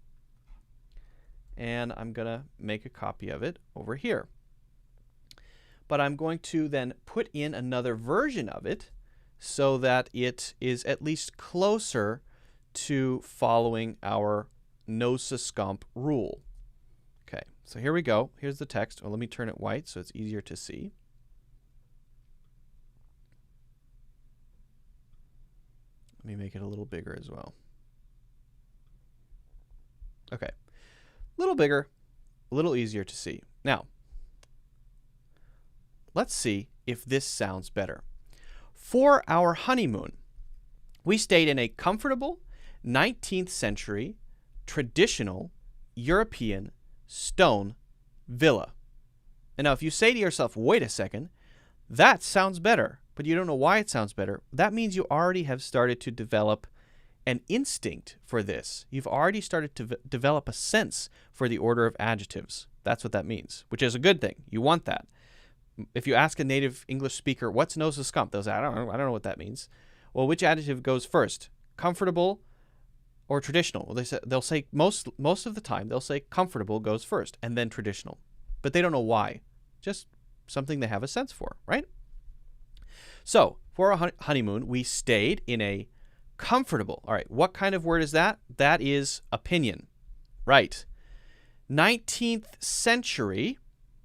and I'm gonna make a copy of it over here. But I'm going to then put in another version of it so that it is at least closer to following our Nosa Scomp rule. Okay, so here we go. Here's the text. Well, let me turn it white so it's easier to see. Let me make it a little bigger as well. Okay, a little bigger, a little easier to see. Now, let's see if this sounds better. For our honeymoon, we stayed in a comfortable 19th century traditional European stone villa. And now if you say to yourself, wait a second, that sounds better, but you don't know why it sounds better, that means you already have started to develop an instinct for this. You've already started to develop a sense for the order of adjectives. That's what that means, which is a good thing. You want that. If you ask a native English speaker, what's Nosa Scomp? They'll say, I don't know what that means. Well, which adjective goes first? Comfortable or traditional? Well, they'll say most of the time they'll say comfortable goes first and then traditional. But they don't know why. Just something they have a sense for, right? So, for our honeymoon, we stayed in a comfortable. All right, what kind of word is that? That is opinion. Right. 19th century.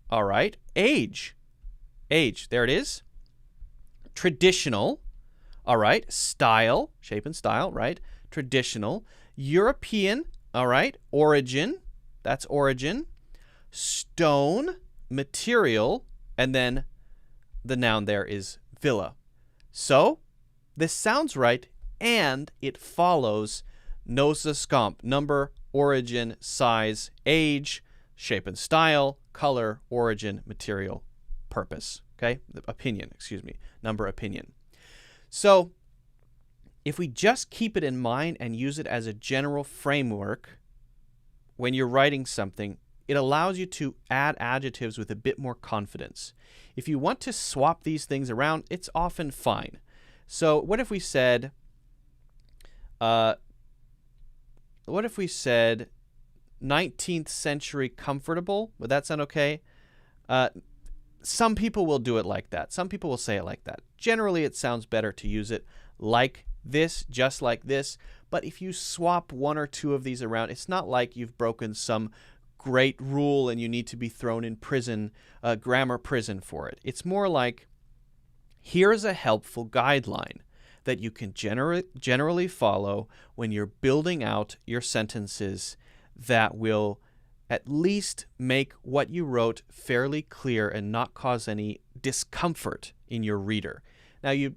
All right, age. Age, there it is. Traditional, all right. Style, shape and style, right. Traditional. European, all right. Origin, that's origin. Stone, material, and then the noun there is villa. So, this sounds right, and it follows Nosa Scomp, number, origin, size, age, shape and style, color, origin, material, purpose. Okay? Opinion, excuse me. Number, opinion. So, if we just keep it in mind and use it as a general framework when you're writing something, it allows you to add adjectives with a bit more confidence. If you want to swap these things around, it's often fine. So, what if we said 19th century comfortable? Would that sound okay? Some people will do it like that. Some people will say it like that. Generally, it sounds better to use it like this, just like this. But if you swap one or two of these around, it's not like you've broken some great rule and you need to be thrown in prison, grammar prison for it. It's more like, here's a helpful guideline that you can generally follow when you're building out your sentences that will at least make what you wrote fairly clear and not cause any discomfort in your reader. Now, you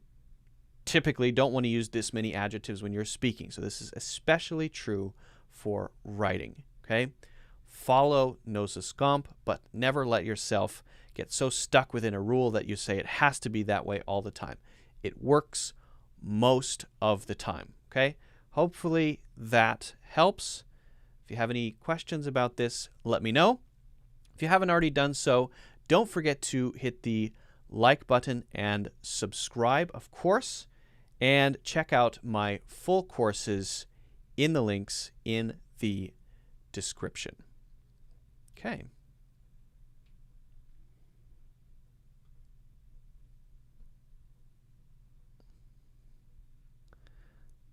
typically don't want to use this many adjectives when you're speaking, so this is especially true for writing, okay? Follow Nosa Scomp, but never let yourself get so stuck within a rule that you say it has to be that way all the time. It works most of the time. Okay? Hopefully that helps. If you have any questions about this, let me know. If you haven't already done so, don't forget to hit the like button and subscribe, of course, and check out my full courses in the links in the description. Okay.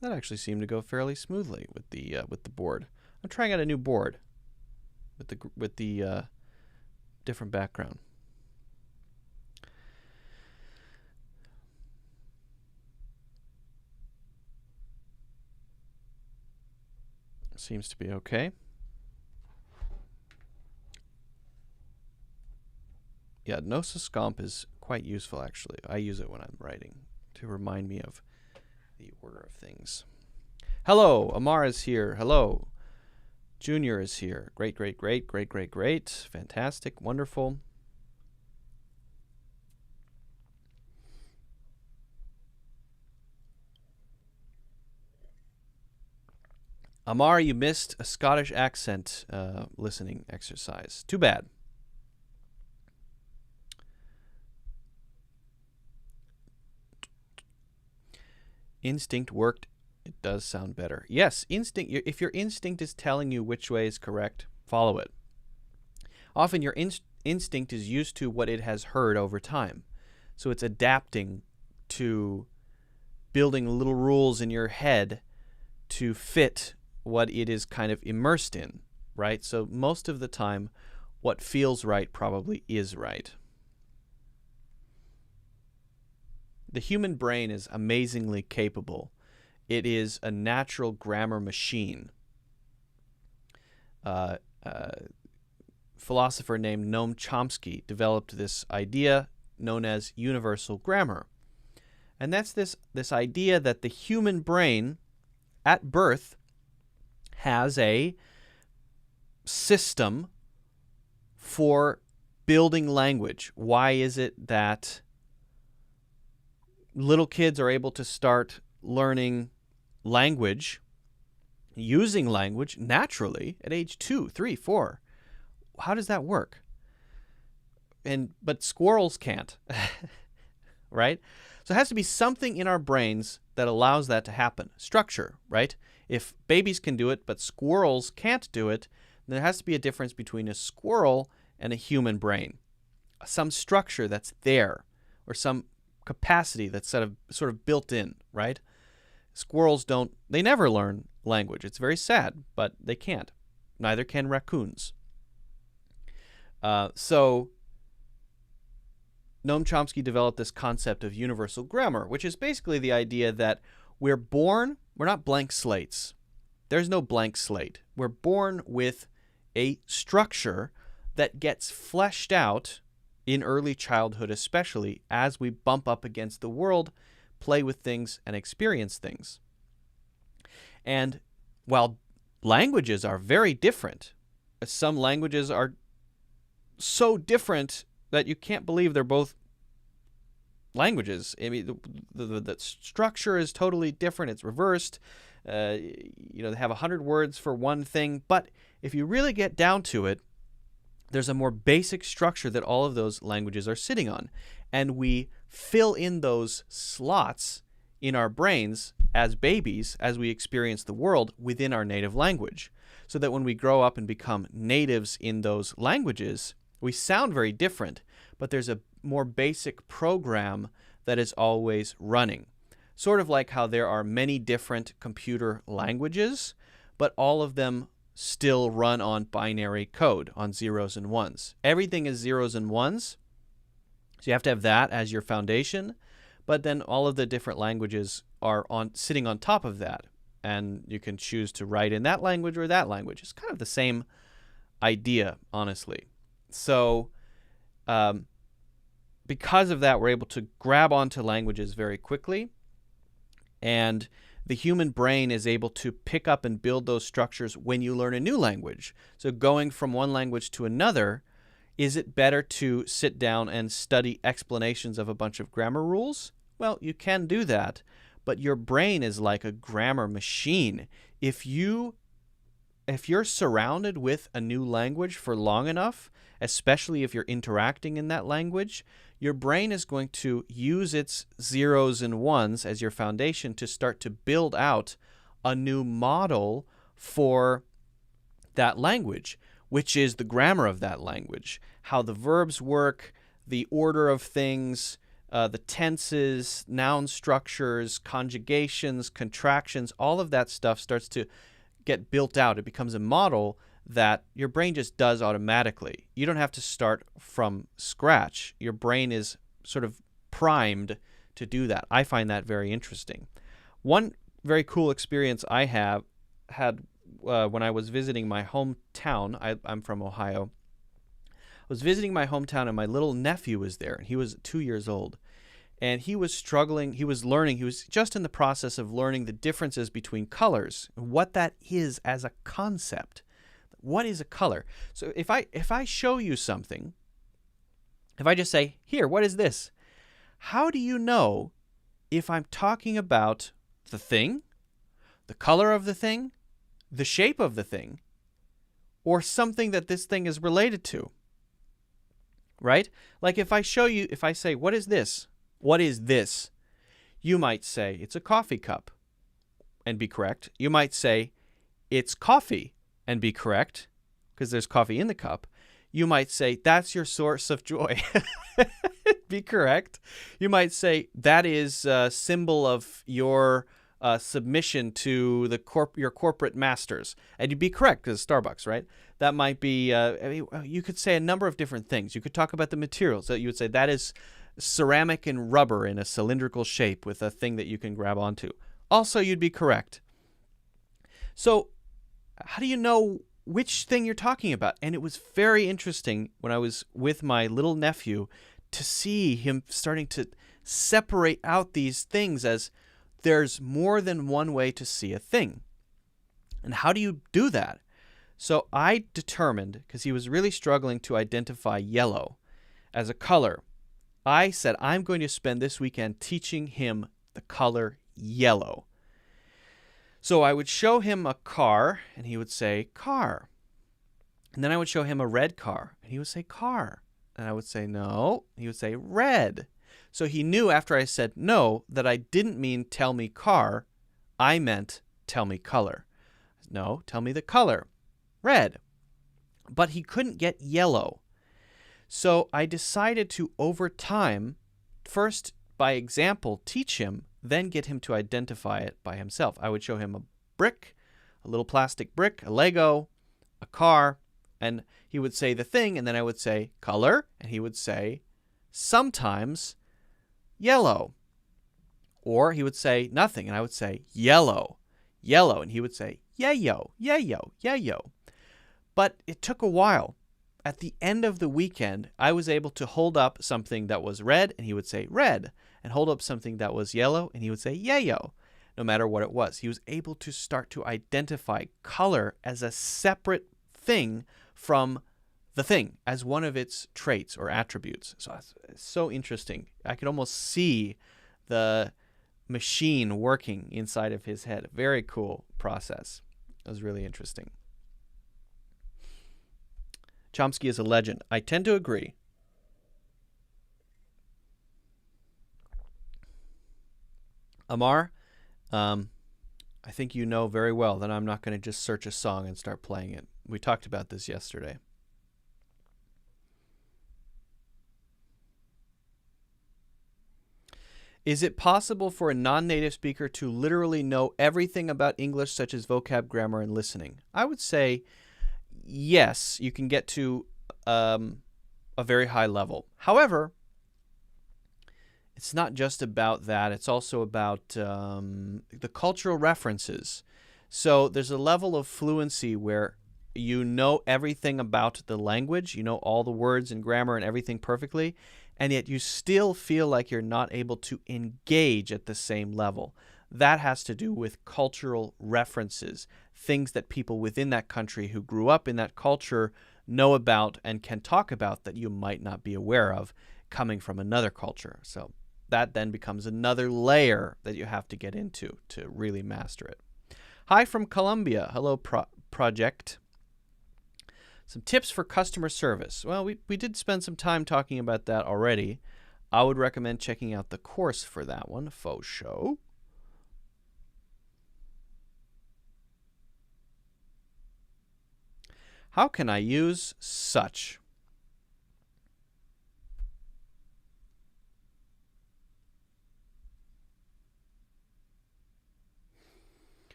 That actually seemed to go fairly smoothly with the board. I'm trying out a new board with the different background. Seems to be okay. Yeah, Nososcomp is quite useful, actually. I use it when I'm writing to remind me of the order of things. Hello, Amar is here. Hello. Junior is here. Great, great, great, great, great, great. Fantastic, wonderful. Amar, you missed a Scottish accent listening exercise. Too bad. Instinct worked. It does sound better. Yes, instinct. If your instinct is telling you which way is correct, follow it. Often your instinct is used to what it has heard over time. So it's adapting to building little rules in your head to fit what it is kind of immersed in, right? So most of the time, what feels right probably is right. The human brain is amazingly capable. It is a natural grammar machine. Philosopher named Noam Chomsky developed this idea known as universal grammar. And that's this idea that the human brain at birth has a system for building language. Why is it that little kids are able to start learning language, using language naturally at age 2, 3, 4? How does that work? But squirrels can't, right? So it has to be something in our brains that allows that to happen. Structure, right? If babies can do it, but squirrels can't do it, then there has to be a difference between a squirrel and a human brain. Some structure that's there, or some capacity that's sort of built in, right? Squirrels they never learn language. It's very sad, but they can't. Neither can raccoons. So Noam Chomsky developed this concept of universal grammar, which is basically the idea that we're not blank slates. There's no blank slate. We're born with a structure that gets fleshed out in early childhood, especially as we bump up against the world, play with things, and experience things. And while languages are very different, some languages are so different that you can't believe they're both languages. I mean, the structure is totally different. It's reversed. They have 100 words for one thing. But if you really get down to it, there's a more basic structure that all of those languages are sitting on. And we fill in those slots in our brains as babies as we experience the world within our native language. So that when we grow up and become natives in those languages, we sound very different, but there's a more basic program that is always running. Sort of like how there are many different computer languages, but all of them still run on binary code, on zeros and ones. Everything is zeros and ones, so you have to have that as your foundation, but then all of the different languages are sitting on top of that, and you can choose to write in that language or that language. It's kind of the same idea, honestly. So because of that, we're able to grab onto languages very quickly, and the human brain is able to pick up and build those structures when you learn a new language. So going from one language to another, is it better to sit down and study explanations of a bunch of grammar rules? Well, you can do that, but your brain is like a grammar machine. If you're surrounded with a new language for long enough, especially if you're interacting in that language, your brain is going to use its zeros and ones as your foundation to start to build out a new model for that language, which is the grammar of that language, how the verbs work, the order of things, the tenses, noun structures, conjugations, contractions, all of that stuff starts to get built out. It becomes a model that your brain just does automatically. You don't have to start from scratch. Your brain is sort of primed to do that. I find that very interesting. One very cool experience I had when I was visiting my hometown. I'm from Ohio. I was visiting my hometown, and my little nephew was there, and he was 2 years old. And he was struggling, he was learning, he was just in the process of learning the differences between colors, what that is as a concept. What is a color? So if I show you something, if I just say, here, what is this? How do you know if I'm talking about the thing, the color of the thing, the shape of the thing, or something that this thing is related to? Right? Like if I show you, if I say, what is this? What is this? You might say, it's a coffee cup, and be correct. You might say, it's coffee, and be correct, because there's coffee in the cup. You might say, that's your source of joy. Be correct. You might say, that is a symbol of your submission to your corporate masters. And you'd be correct, because it's Starbucks, right? That might be, you could say a number of different things. You could talk about the materials. So you would say, that is ceramic and rubber in a cylindrical shape with a thing that you can grab onto. Also, you'd be correct. So how do you know which thing you're talking about? And it was very interesting when I was with my little nephew to see him starting to separate out these things as there's more than one way to see a thing. And how do you do that? So I determined, because he was really struggling to identify yellow as a color, I said, I'm going to spend this weekend teaching him the color yellow. So I would show him a car, and he would say, car. And then I would show him a red car, and he would say, car. And I would say, no. He would say, red. So he knew after I said no that I didn't mean tell me car. I meant tell me color. No, tell me the color. Red. But he couldn't get yellow. So I decided to, over time, first by example, teach him, then get him to identify it by himself. I would show him a brick, a little plastic brick, a Lego, a car, and he would say the thing, and then I would say color, and he would say sometimes yellow. Or he would say nothing, and I would say yellow, yellow, and he would say yayo, yayo, yayo. But it took a while. At the end of the weekend, I was able to hold up something that was red, and he would say red, and hold up something that was yellow, and he would say yayo, no matter what it was. He was able to start to identify color as a separate thing from the thing, as one of its traits or attributes. So it's so interesting. I could almost see the machine working inside of his head. Very cool process. It was really interesting. Chomsky is a legend. I tend to agree. Amar, I think you know very well that I'm not going to just search a song and start playing it. We talked about this yesterday. Is it possible for a non-native speaker to literally know everything about English, such as vocab, grammar, and listening? I would say yes, you can get to a very high level. However, it's not just about that. It's also about the cultural references. So there's a level of fluency where you know everything about the language, you know all the words and grammar and everything perfectly, and yet you still feel like you're not able to engage at the same level. That has to do with cultural references, things that people within that country who grew up in that culture know about and can talk about that you might not be aware of coming from another culture. So that then becomes another layer that you have to get into to really master it. Hi from Colombia. Hello, Project. Some tips for customer service. Well, we did spend some time talking about that already. I would recommend checking out the course for that one, faux show. How can I use such?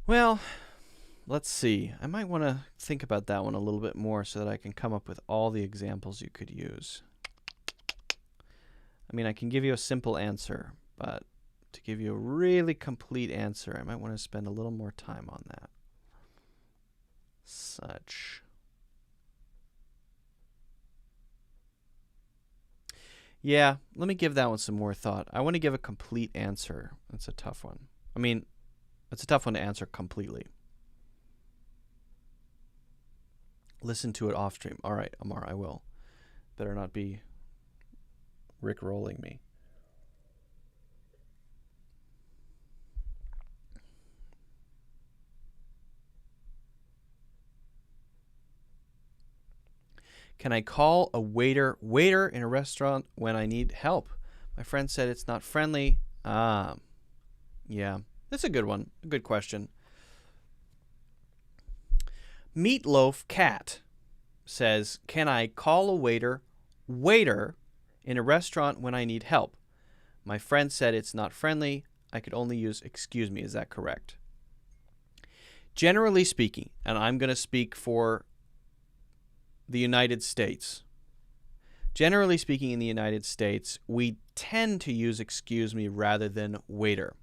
Well, let's see. I might want to think about that one a little bit more so that I can come up with all the examples you could use. I mean, I can give you a simple answer, but to give you a really complete answer, I might want to spend a little more time on that. Such. Yeah, let me give that one some more thought. I want to give a complete answer. That's a tough one. I mean, it's a tough one to answer completely. Listen to it off stream. All right, Amar, I will. Better not be Rick-rolling me. Can I call a waiter in a restaurant when I need help? My friend said it's not friendly. Yeah, that's a good one. A good question. Meatloaf Cat says, can I call a waiter in a restaurant when I need help? My friend said it's not friendly. I could only use excuse me. Is that correct? Generally speaking, and I'm going to speak for the United States. Generally speaking, in the United States, we tend to use excuse me rather than waiter.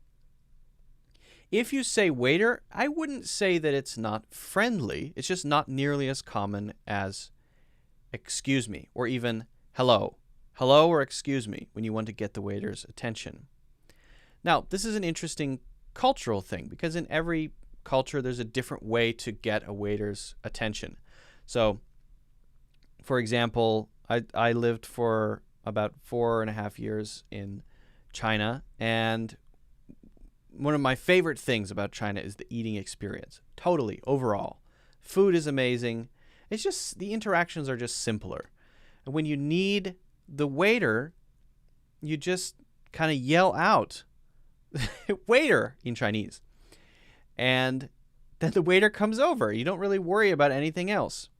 If you say waiter, I wouldn't say that it's not friendly. It's just not nearly as common as excuse me or even hello. Hello or excuse me when you want to get the waiter's attention. Now, this is an interesting cultural thing because in every culture there's a different way to get a waiter's attention. So, for example, I lived for about 4.5 years in China, and one of my favorite things about China is the eating experience. Totally, overall. Food is amazing. It's just, the interactions are just simpler. And when you need the waiter, you just kind of yell out, waiter, in Chinese. And then the waiter comes over. You don't really worry about anything else.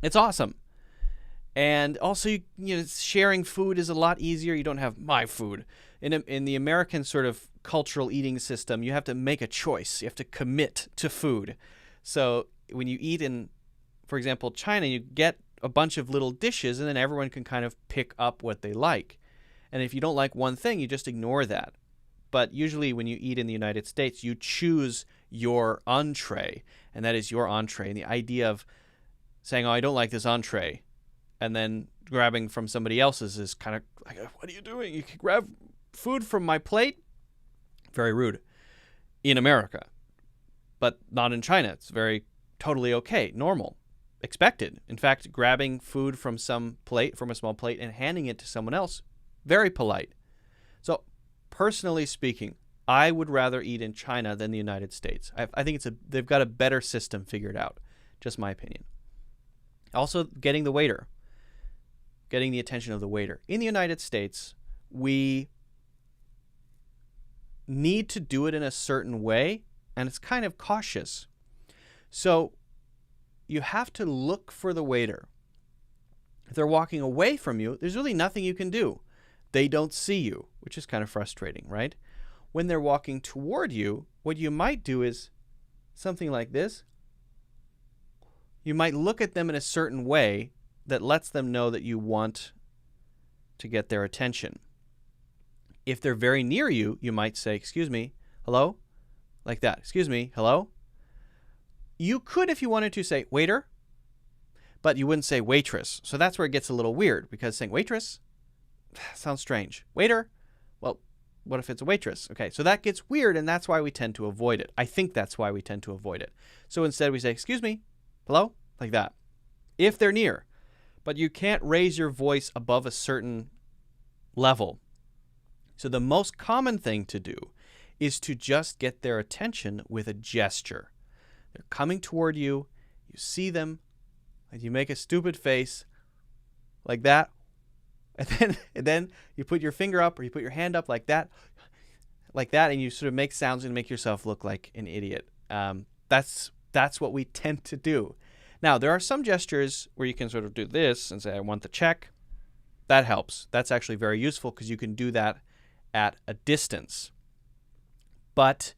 It's awesome. And also, sharing food is a lot easier. You don't have my food. In the American sort of cultural eating system, you have to make a choice. You have to commit to food. So when you eat in, for example, China, you get a bunch of little dishes, and then everyone can kind of pick up what they like. And if you don't like one thing, you just ignore that. But usually when you eat in the United States, you choose your entree, and that is your entree. And the idea of saying, oh, I don't like this entree, and then grabbing from somebody else's is kind of like, what are you doing? You can grab food from my plate? Very rude in America, but not in China. It's very totally okay, normal, expected. In fact, grabbing food from from a small plate and handing it to someone else, very polite. So personally speaking, I would rather eat in China than the United States. I think they've got a better system figured out, just my opinion. Also, getting the attention of the waiter. In the United States, we need to do it in a certain way, and it's kind of cautious. So you have to look for the waiter. If they're walking away from you, there's really nothing you can do. They don't see you, which is kind of frustrating, right? When they're walking toward you, what you might do is something like this. You might look at them in a certain way that lets them know that you want to get their attention. If they're very near you, you might say, excuse me, hello? Like that. Excuse me, hello? You could, if you wanted to, say waiter, but you wouldn't say waitress. So that's where it gets a little weird, because saying waitress sounds strange. Waiter? Well, what if it's a waitress? Okay, so that gets weird, and that's why we tend to avoid it. I think that's why we tend to avoid it. So instead we say, excuse me, hello? Like that. If they're near. But you can't raise your voice above a certain level. So the most common thing to do is to just get their attention with a gesture. They're coming toward you, you see them, and you make a stupid face like that, and then you put your finger up or you put your hand up like that, and you sort of make sounds and make yourself look like an idiot. That's what we tend to do. Now, there are some gestures where you can sort of do this and say, I want the check. That helps. That's actually very useful because you can do that at a distance. But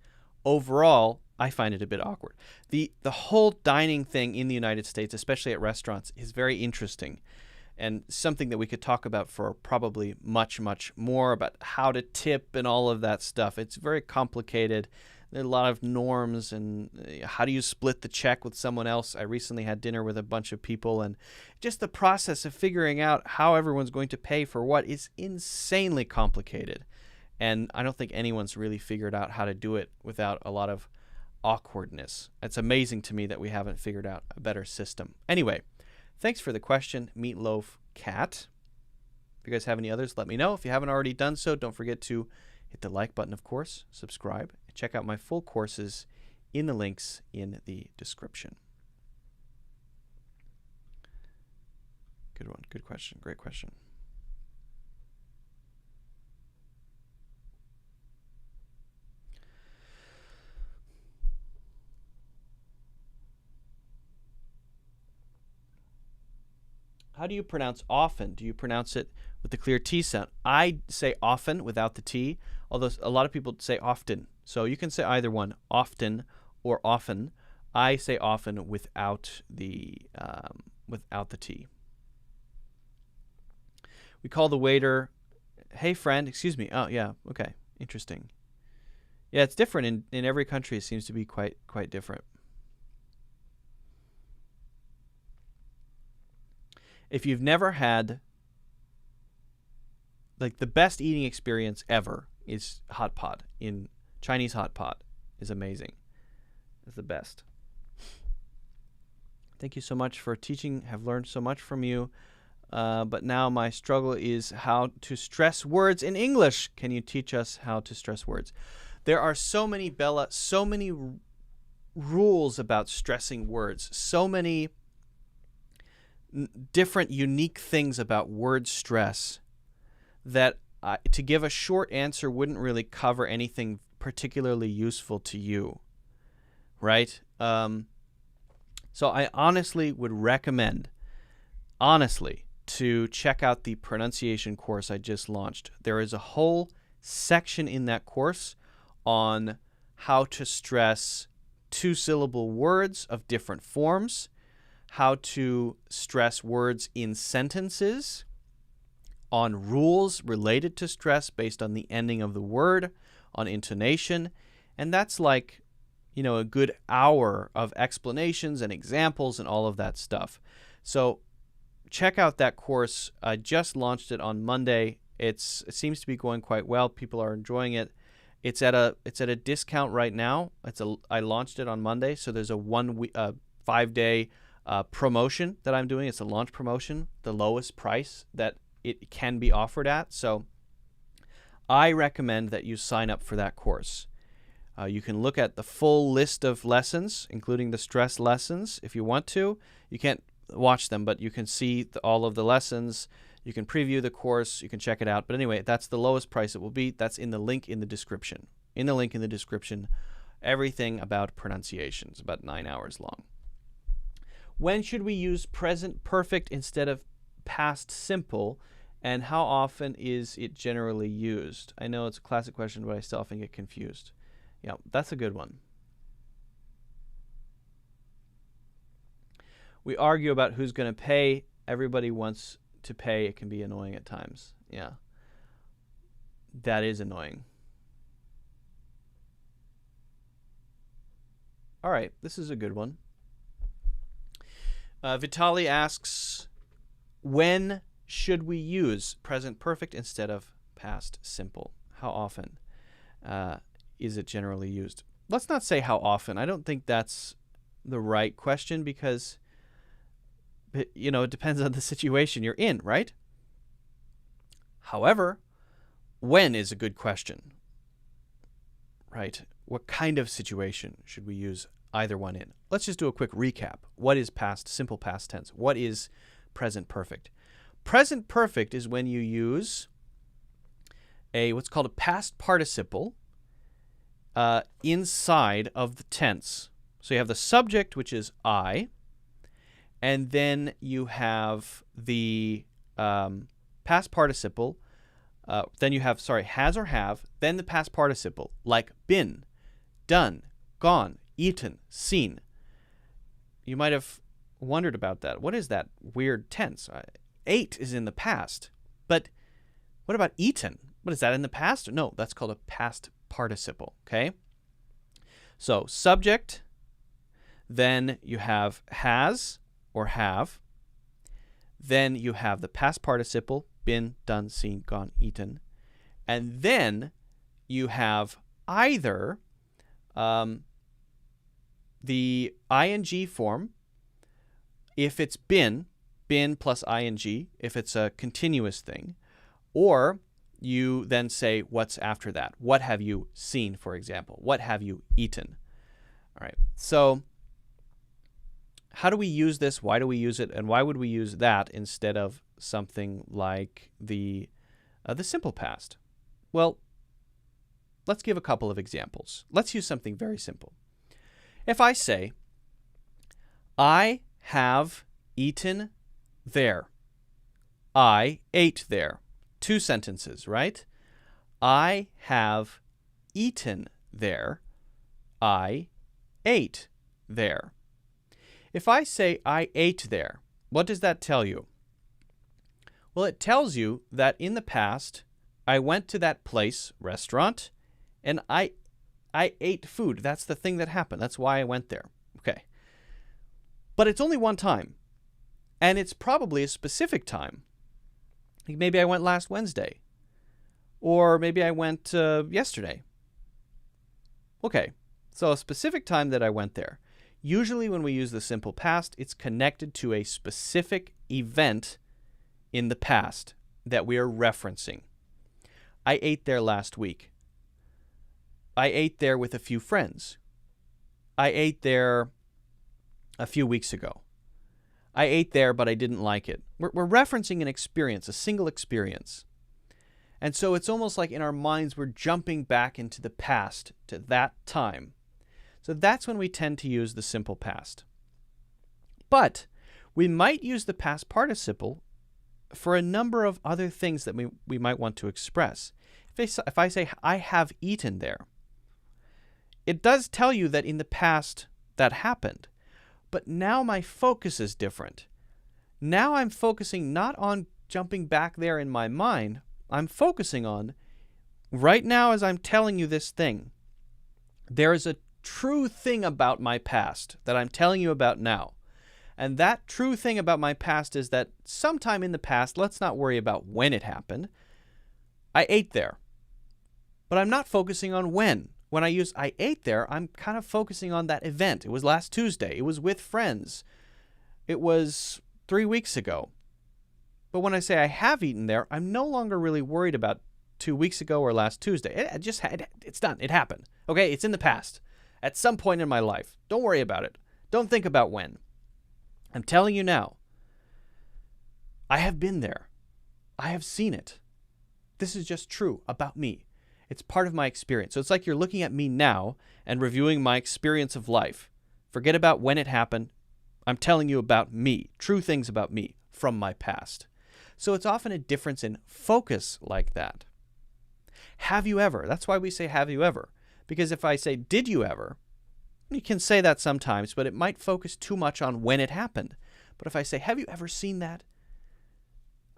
overall, I find it a bit awkward. The whole dining thing in the United States, especially at restaurants, is very interesting and something that we could talk about for probably much, much more about how to tip and all of that stuff. It's very complicated. There are a lot of norms and how do you split the check with someone else. I recently had dinner with a bunch of people, and just the process of figuring out how everyone's going to pay for what is insanely complicated. And I don't think anyone's really figured out how to do it without a lot of awkwardness. It's amazing to me that we haven't figured out a better system. Anyway, thanks for the question, Meatloaf Cat. If you guys have any others, let me know. If you haven't already done so, don't forget to hit the like button, of course, subscribe, and check out my full courses in the links in the description. Good one. Good question. Great question. How do you pronounce often? Do you pronounce it with the clear T sound? I say often without the T, although a lot of people say often. So you can say either one, often or often. I say often without the T. We call the waiter, hey friend, excuse me. Oh yeah, okay, interesting. Yeah, it's different in every country. It seems to be quite different. If you've never had, like, the best eating experience ever is hot pot. In Chinese hot pot is amazing. It's the best. Thank you so much for teaching. Have learned so much from you. But now my struggle is how to stress words in English. Can you teach us how to stress words? There are so many, Bella, so many rules about stressing words. So many different unique things about word stress that to give a short answer wouldn't really cover anything particularly useful to you, right? So I honestly would recommend, to check out the pronunciation course I just launched. There is a whole section in that course on how to stress two-syllable words of different forms, how to stress words in sentences, on rules related to stress based on the ending of the word, on intonation, and that's like, a good hour of explanations and examples and all of that stuff. So check out that course. I just launched it on Monday. It seems to be going quite well. People are enjoying it. It's at a discount right now. I launched it on Monday, so there's a 5-day promotion that I'm doing. It's a launch promotion, the lowest price that it can be offered at. So I recommend that you sign up for that course. You can look at the full list of lessons, including the stress lessons, if you want to. You can't watch them, but you can see all of the lessons. You can preview the course. You can check it out. But anyway, that's the lowest price it will be. That's in the link in the description. In the link in the description, everything about pronunciations, about 9 hours long. When should we use present perfect instead of past simple, and how often is it generally used? I know it's a classic question, but I still often get confused. Yeah, that's a good one. We argue about who's going to pay. Everybody wants to pay. It can be annoying at times. Yeah, that is annoying. All right, this is a good one. Vitali asks, when should we use present perfect instead of past simple? How often is it generally used? Let's not say how often. I don't think that's the right question because, it depends on the situation you're in, right? However, When is a good question, right? What kind of situation should we use either one in? Let's just do a quick recap. What is simple past tense? What is present perfect? Present perfect is when you use what's called a past participle inside of the tense. So you have the subject, which is I, and then you have the past participle. Then you have, has or have, then the past participle, like been, done, gone, eaten, seen. You might have wondered about that. What is that weird tense? Ate is in the past, but what about eaten? What is that, in the past? No, that's called a past participle, okay? So subject, then you have has or have, then you have the past participle, been, done, seen, gone, eaten, and then you have either the ing form, if it's been plus ing, if it's a continuous thing, or you then say what's after that. What have you seen, for example? What have you eaten? All right, so how do we use this? Why do we use it? And why would we use that instead of something like the simple past? Well, let's give a couple of examples. Let's use something very simple. If I say, I have eaten there. I ate there. 2 sentences, right? I have eaten there. I ate there. If I say I ate there, what does that tell you? Well, it tells you that in the past, I went to that place, restaurant, and I ate food. That's the thing that happened. That's why I went there. Okay. But it's only one time. And it's probably a specific time. Maybe I went last Wednesday. Or maybe I went yesterday. Okay. So a specific time that I went there. Usually when we use the simple past, it's connected to a specific event in the past that we are referencing. I ate there last week. I ate there with a few friends. I ate there a few weeks ago. I ate there, but I didn't like it. We're referencing an experience, a single experience. And so it's almost like in our minds we're jumping back into the past, to that time. So that's when we tend to use the simple past. But we might use the past participle for a number of other things that we might want to express. If I say, I have eaten there, it does tell you that in the past that happened. But now my focus is different. Now I'm focusing not on jumping back there in my mind. I'm focusing on, right now as I'm telling you this thing, there is a true thing about my past that I'm telling you about now. And that true thing about my past is that sometime in the past, let's not worry about when it happened, I ate there. But I'm not focusing on when. When I use I ate there, I'm kind of focusing on that event. It was last Tuesday. It was with friends. It was 3 weeks ago. But when I say I have eaten there, I'm no longer really worried about 2 weeks ago or last Tuesday. It's done. It happened. Okay? It's in the past. At some point in my life. Don't worry about it. Don't think about when. I'm telling you now. I have been there. I have seen it. This is just true about me. It's part of my experience. So it's like you're looking at me now and reviewing my experience of life. Forget about when it happened. I'm telling you about me, true things about me from my past. So it's often a difference in focus like that. Have you ever? That's why we say have you ever. Because if I say did you ever, you can say that sometimes, but it might focus too much on when it happened. But if I say have you ever seen that?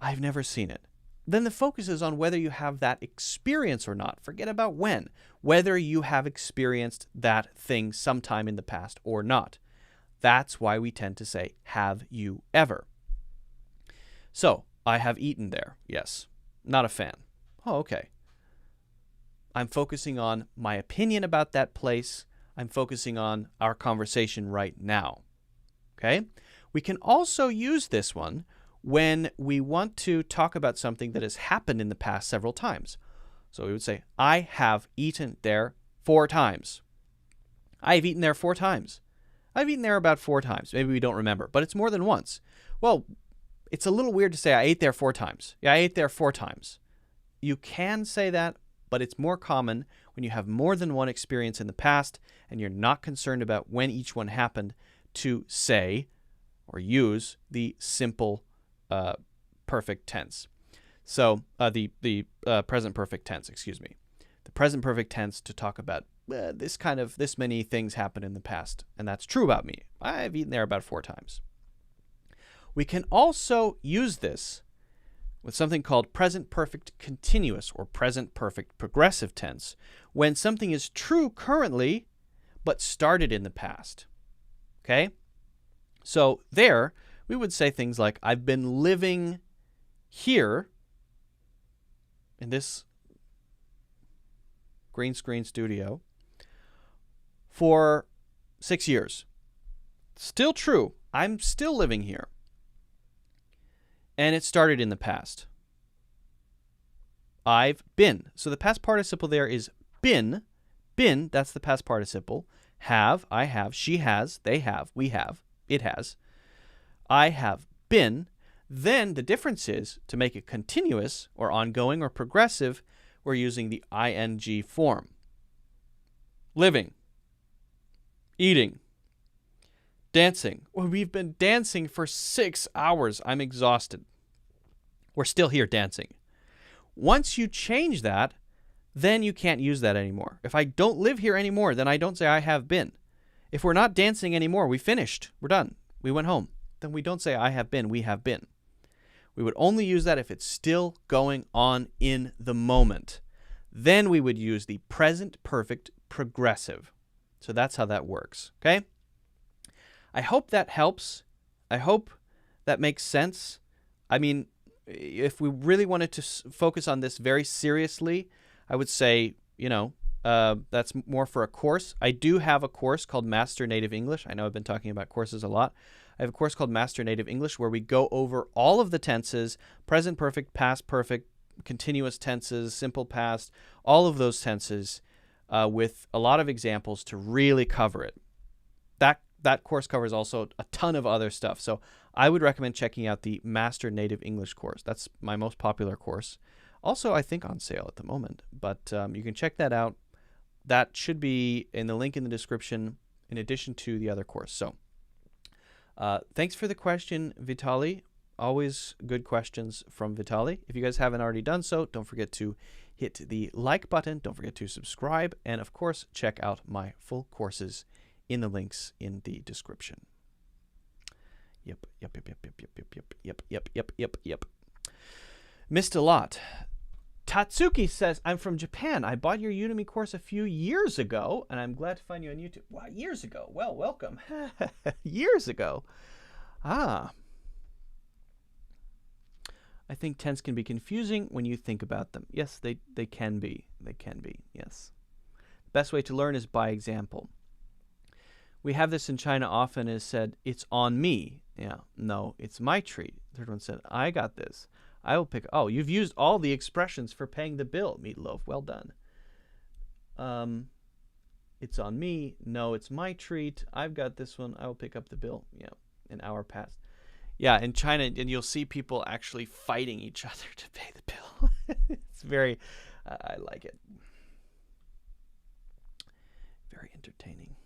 I've never seen it. Then the focus is on whether you have that experience or not. Forget about when. Whether you have experienced that thing sometime in the past or not. That's why we tend to say, have you ever? So, I have eaten there. Yes. Not a fan. Oh, okay. I'm focusing on my opinion about that place. I'm focusing on our conversation right now. Okay? We can also use this one when we want to talk about something that has happened in the past several times. So we would say, I have eaten there 4 times. I have eaten there 4 times. I've eaten there about 4 times. Maybe we don't remember, but it's more than once. Well, it's a little weird to say I ate there 4 times. Yeah, I ate there 4 times. You can say that, but it's more common when you have more than one experience in the past and you're not concerned about when each one happened to say or use the simple perfect tense. So the present perfect tense, excuse me. The present perfect tense to talk about this many things happened in the past, and that's true about me. I've eaten there about 4 times. We can also use this with something called present perfect continuous or present perfect progressive tense when something is true currently but started in the past. Okay? So there, we would say things like, I've been living here in this green screen studio for 6 years. Still true. I'm still living here. And it started in the past. I've been. So the past participle there is been. Been, that's the past participle. Have, I have, she has, they have, we have, it has. I have been. Then the difference is, to make it continuous or ongoing or progressive, we're using the ing form. Living. Eating. Dancing. Well, we've been dancing for 6 hours. I'm exhausted. We're still here dancing. Once you change that, then you can't use that anymore. If I don't live here anymore, then I don't say I have been. If we're not dancing anymore, we finished. We're done. We went home. Then we don't say I have been. We have been. We would only use that if it's still going on in the moment. Then we would use the present perfect progressive. So that's how that works. Okay? I hope that helps. I hope that makes sense. I mean, if we really wanted to focus on this very seriously, I would say, that's more for a course. I do have a course called Master Native English. I know I've been talking about courses a lot. I have a course called Master Native English where we go over all of the tenses, present perfect, past perfect, continuous tenses, simple past, all of those tenses with a lot of examples to really cover it. That course covers also a ton of other stuff. So I would recommend checking out the Master Native English course. That's my most popular course. Also, I think on sale at the moment, but you can check that out. That should be in the link in the description in addition to the other course. So thanks for the question, Vitali. Always good questions from Vitali. If you guys haven't already done so, don't forget to hit the like button. Don't forget to subscribe. And of course, check out my full courses in the links in the description. Yep. Missed a lot. Tatsuki says, I'm from Japan. I bought your Udemy course a few years ago, and I'm glad to find you on YouTube. Wow, years ago. Well, welcome. Years ago. I think tense can be confusing when you think about them. Yes, they can be. They can be, yes. Best way to learn is by example. We have this in China often is said, it's on me. Yeah, no, it's my treat. Third one said, I got this. I will pick. Oh, you've used all the expressions for paying the bill, Meatloaf. Well done. It's on me. No, it's my treat. I've got this one. I will pick up the bill. Yeah, an hour passed. Yeah, in China, and you'll see people actually fighting each other to pay the bill. It's very, I like it. Very entertaining.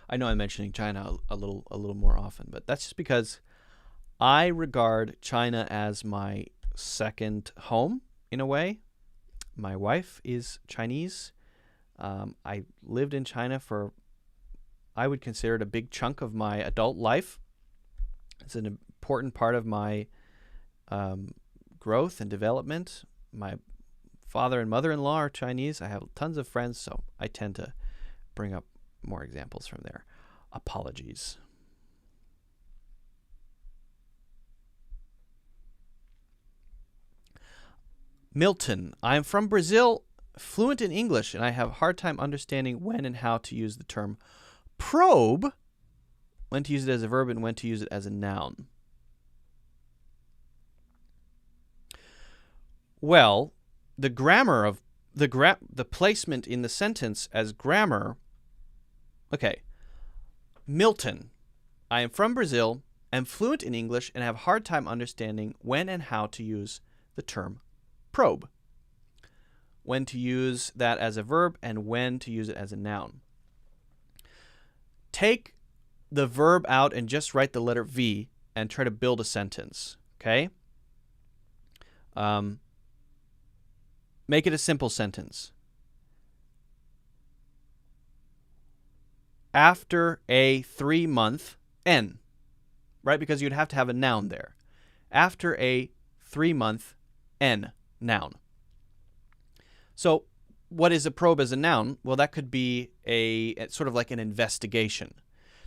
I know I'm mentioning China a little more often, but that's just because I regard China as my second home in a way. My wife is Chinese. I lived in China for, I would consider it a big chunk of my adult life. It's an important part of my growth and development. My father and mother-in-law are Chinese. I have tons of friends, so I tend to bring up more examples from there. Apologies. Milton, I'm from Brazil, fluent in English, and I have a hard time understanding when and how to use the term probe, when to use it as a verb and when to use it as a noun. Well, the grammar of the placement in the sentence as grammar. Okay. Milton, I am from Brazil, am fluent in English, and have a hard time understanding when and how to use the term probe. When to use that as a verb and when to use it as a noun. Take the verb out and just write the letter V and try to build a sentence, okay? Make it a simple sentence. After a 3-month N, right? Because you'd have to have a noun there. After a 3-month N, noun. So what is a probe as a noun? Well, that could be a sort of like an investigation.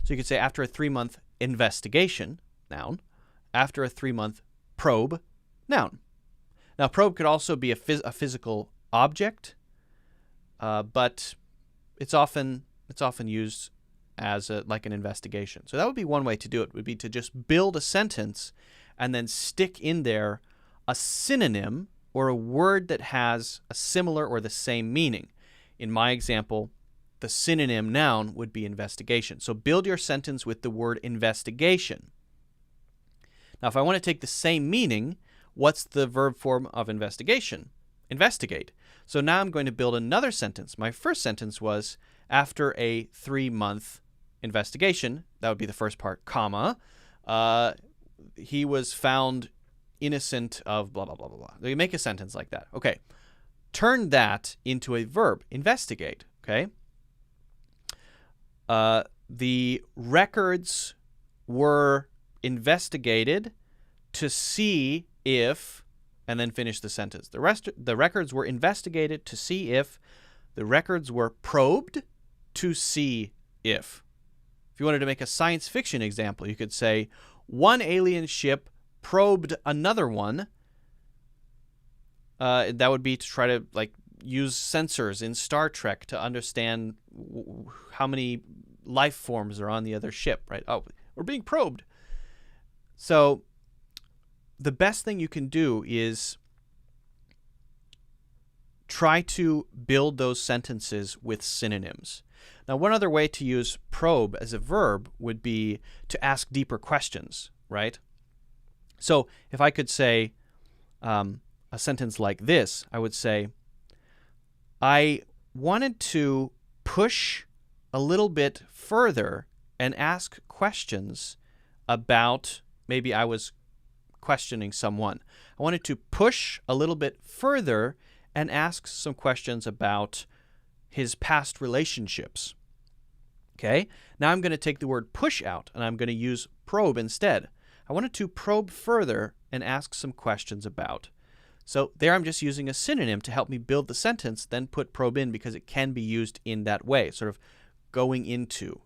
So you could say after a 3-month investigation, noun. After a 3-month probe, noun. Now, probe could also be a physical object, but it's often used as like an investigation. So that would be one way to do it, would be to just build a sentence and then stick in there a synonym or a word that has a similar or the same meaning. In my example, the synonym noun would be investigation. So build your sentence with the word investigation. Now, if I want to take the same meaning, what's the verb form of investigation? Investigate. So now I'm going to build another sentence. My first sentence was, after a 3-month investigation, that would be the first part, comma, he was found innocent of blah, blah, blah, blah, blah. You make a sentence like that. Okay. Turn that into a verb, investigate, okay? The records were investigated to see if, and then finish the sentence. The records were investigated to see if, the records were probed to see if. If you wanted to make a science fiction example, you could say, one alien ship probed another one. That would be to try to like use sensors in Star Trek to understand how many life forms are on the other ship, right? Oh, we're being probed. So the best thing you can do is try to build those sentences with synonyms. Now, one other way to use probe as a verb would be to ask deeper questions, right? So if I could say a sentence like this, I would say, I wanted to push a little bit further and ask questions about, maybe I was questioning someone. I wanted to push a little bit further and ask some questions about his past relationships. Okay, now I'm going to take the word push out and I'm going to use probe instead. I wanted to probe further and ask some questions about. So there I'm just using a synonym to help me build the sentence, then put probe in because it can be used in that way, sort of going into,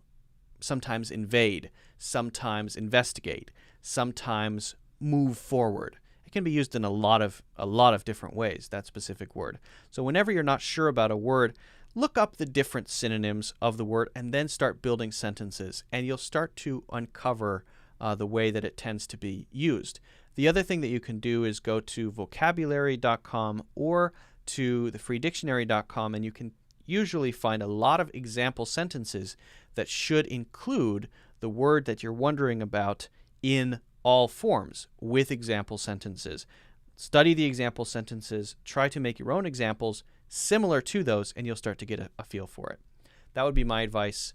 sometimes invade, sometimes investigate, sometimes move forward. It can be used in a lot of different ways, that specific word. So whenever you're not sure about a word, look up the different synonyms of the word and then start building sentences, and you'll start to uncover the way that it tends to be used. The other thing that you can do is go to vocabulary.com or to thefreedictionary.com, and you can usually find a lot of example sentences that should include the word that you're wondering about in all forms with example sentences. Study the example sentences, try to make your own examples similar to those, and you'll start to get a feel for it. That would be my advice,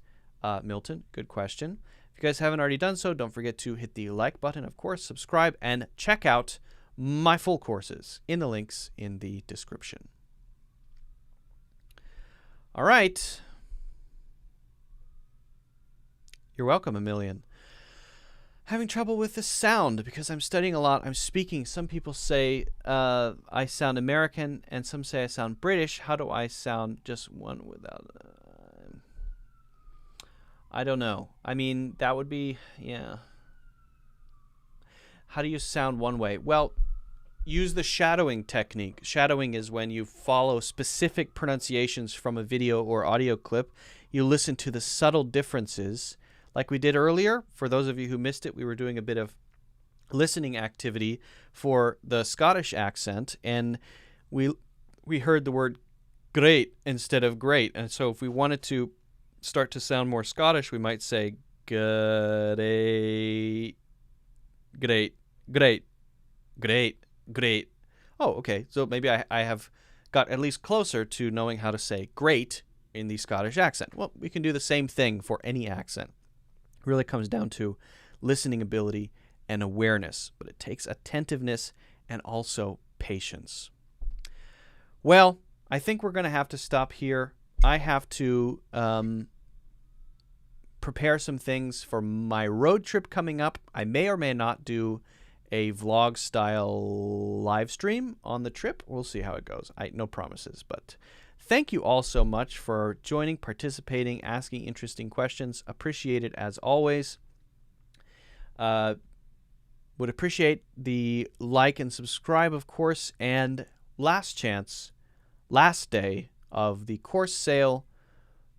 Milton. Good question. If you guys haven't already done so, don't forget to hit the like button, of course, subscribe, and check out my full courses in the links in the description. All right. You're welcome, a million. Having trouble with the sound because I'm studying a lot. I'm speaking. Some people say I sound American, and some say I sound British. How do I sound just one without? I don't know. I mean, that would be, yeah. How do you sound one way? Well, use the shadowing technique. Shadowing is when you follow specific pronunciations from a video or audio clip You listen to the subtle differences. Like we did earlier, for those of you who missed it, we were doing a bit of listening activity for the Scottish accent, and we heard the word great instead of great. And so if we wanted to start to sound more Scottish, we might say great, great, great, great, great. Oh, okay. So maybe I have got at least closer to knowing how to say great in the Scottish accent. Well, we can do the same thing for any accent. It really comes down to listening ability and awareness, but it takes attentiveness and also patience. Well, I think we're going to have to stop here. I have to prepare some things for my road trip coming up. I may or may not do a vlog style live stream on the trip. We'll see how it goes. No promises, but thank you all so much for joining, participating, asking interesting questions. Appreciate it as always. Would appreciate the like and subscribe, of course. And last chance, last day of the course sale,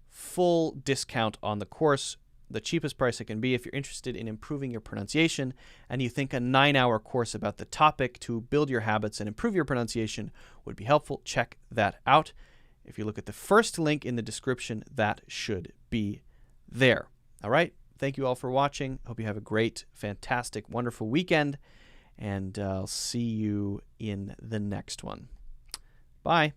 full discount on the course, the cheapest price it can be. If you're interested in improving your pronunciation and you think a 9-hour course about the topic to build your habits and improve your pronunciation would be helpful, check that out. If you look at the first link in the description, that should be there. All right. Thank you all for watching. Hope you have a great, fantastic, wonderful weekend, and I'll see you in the next one. Bye.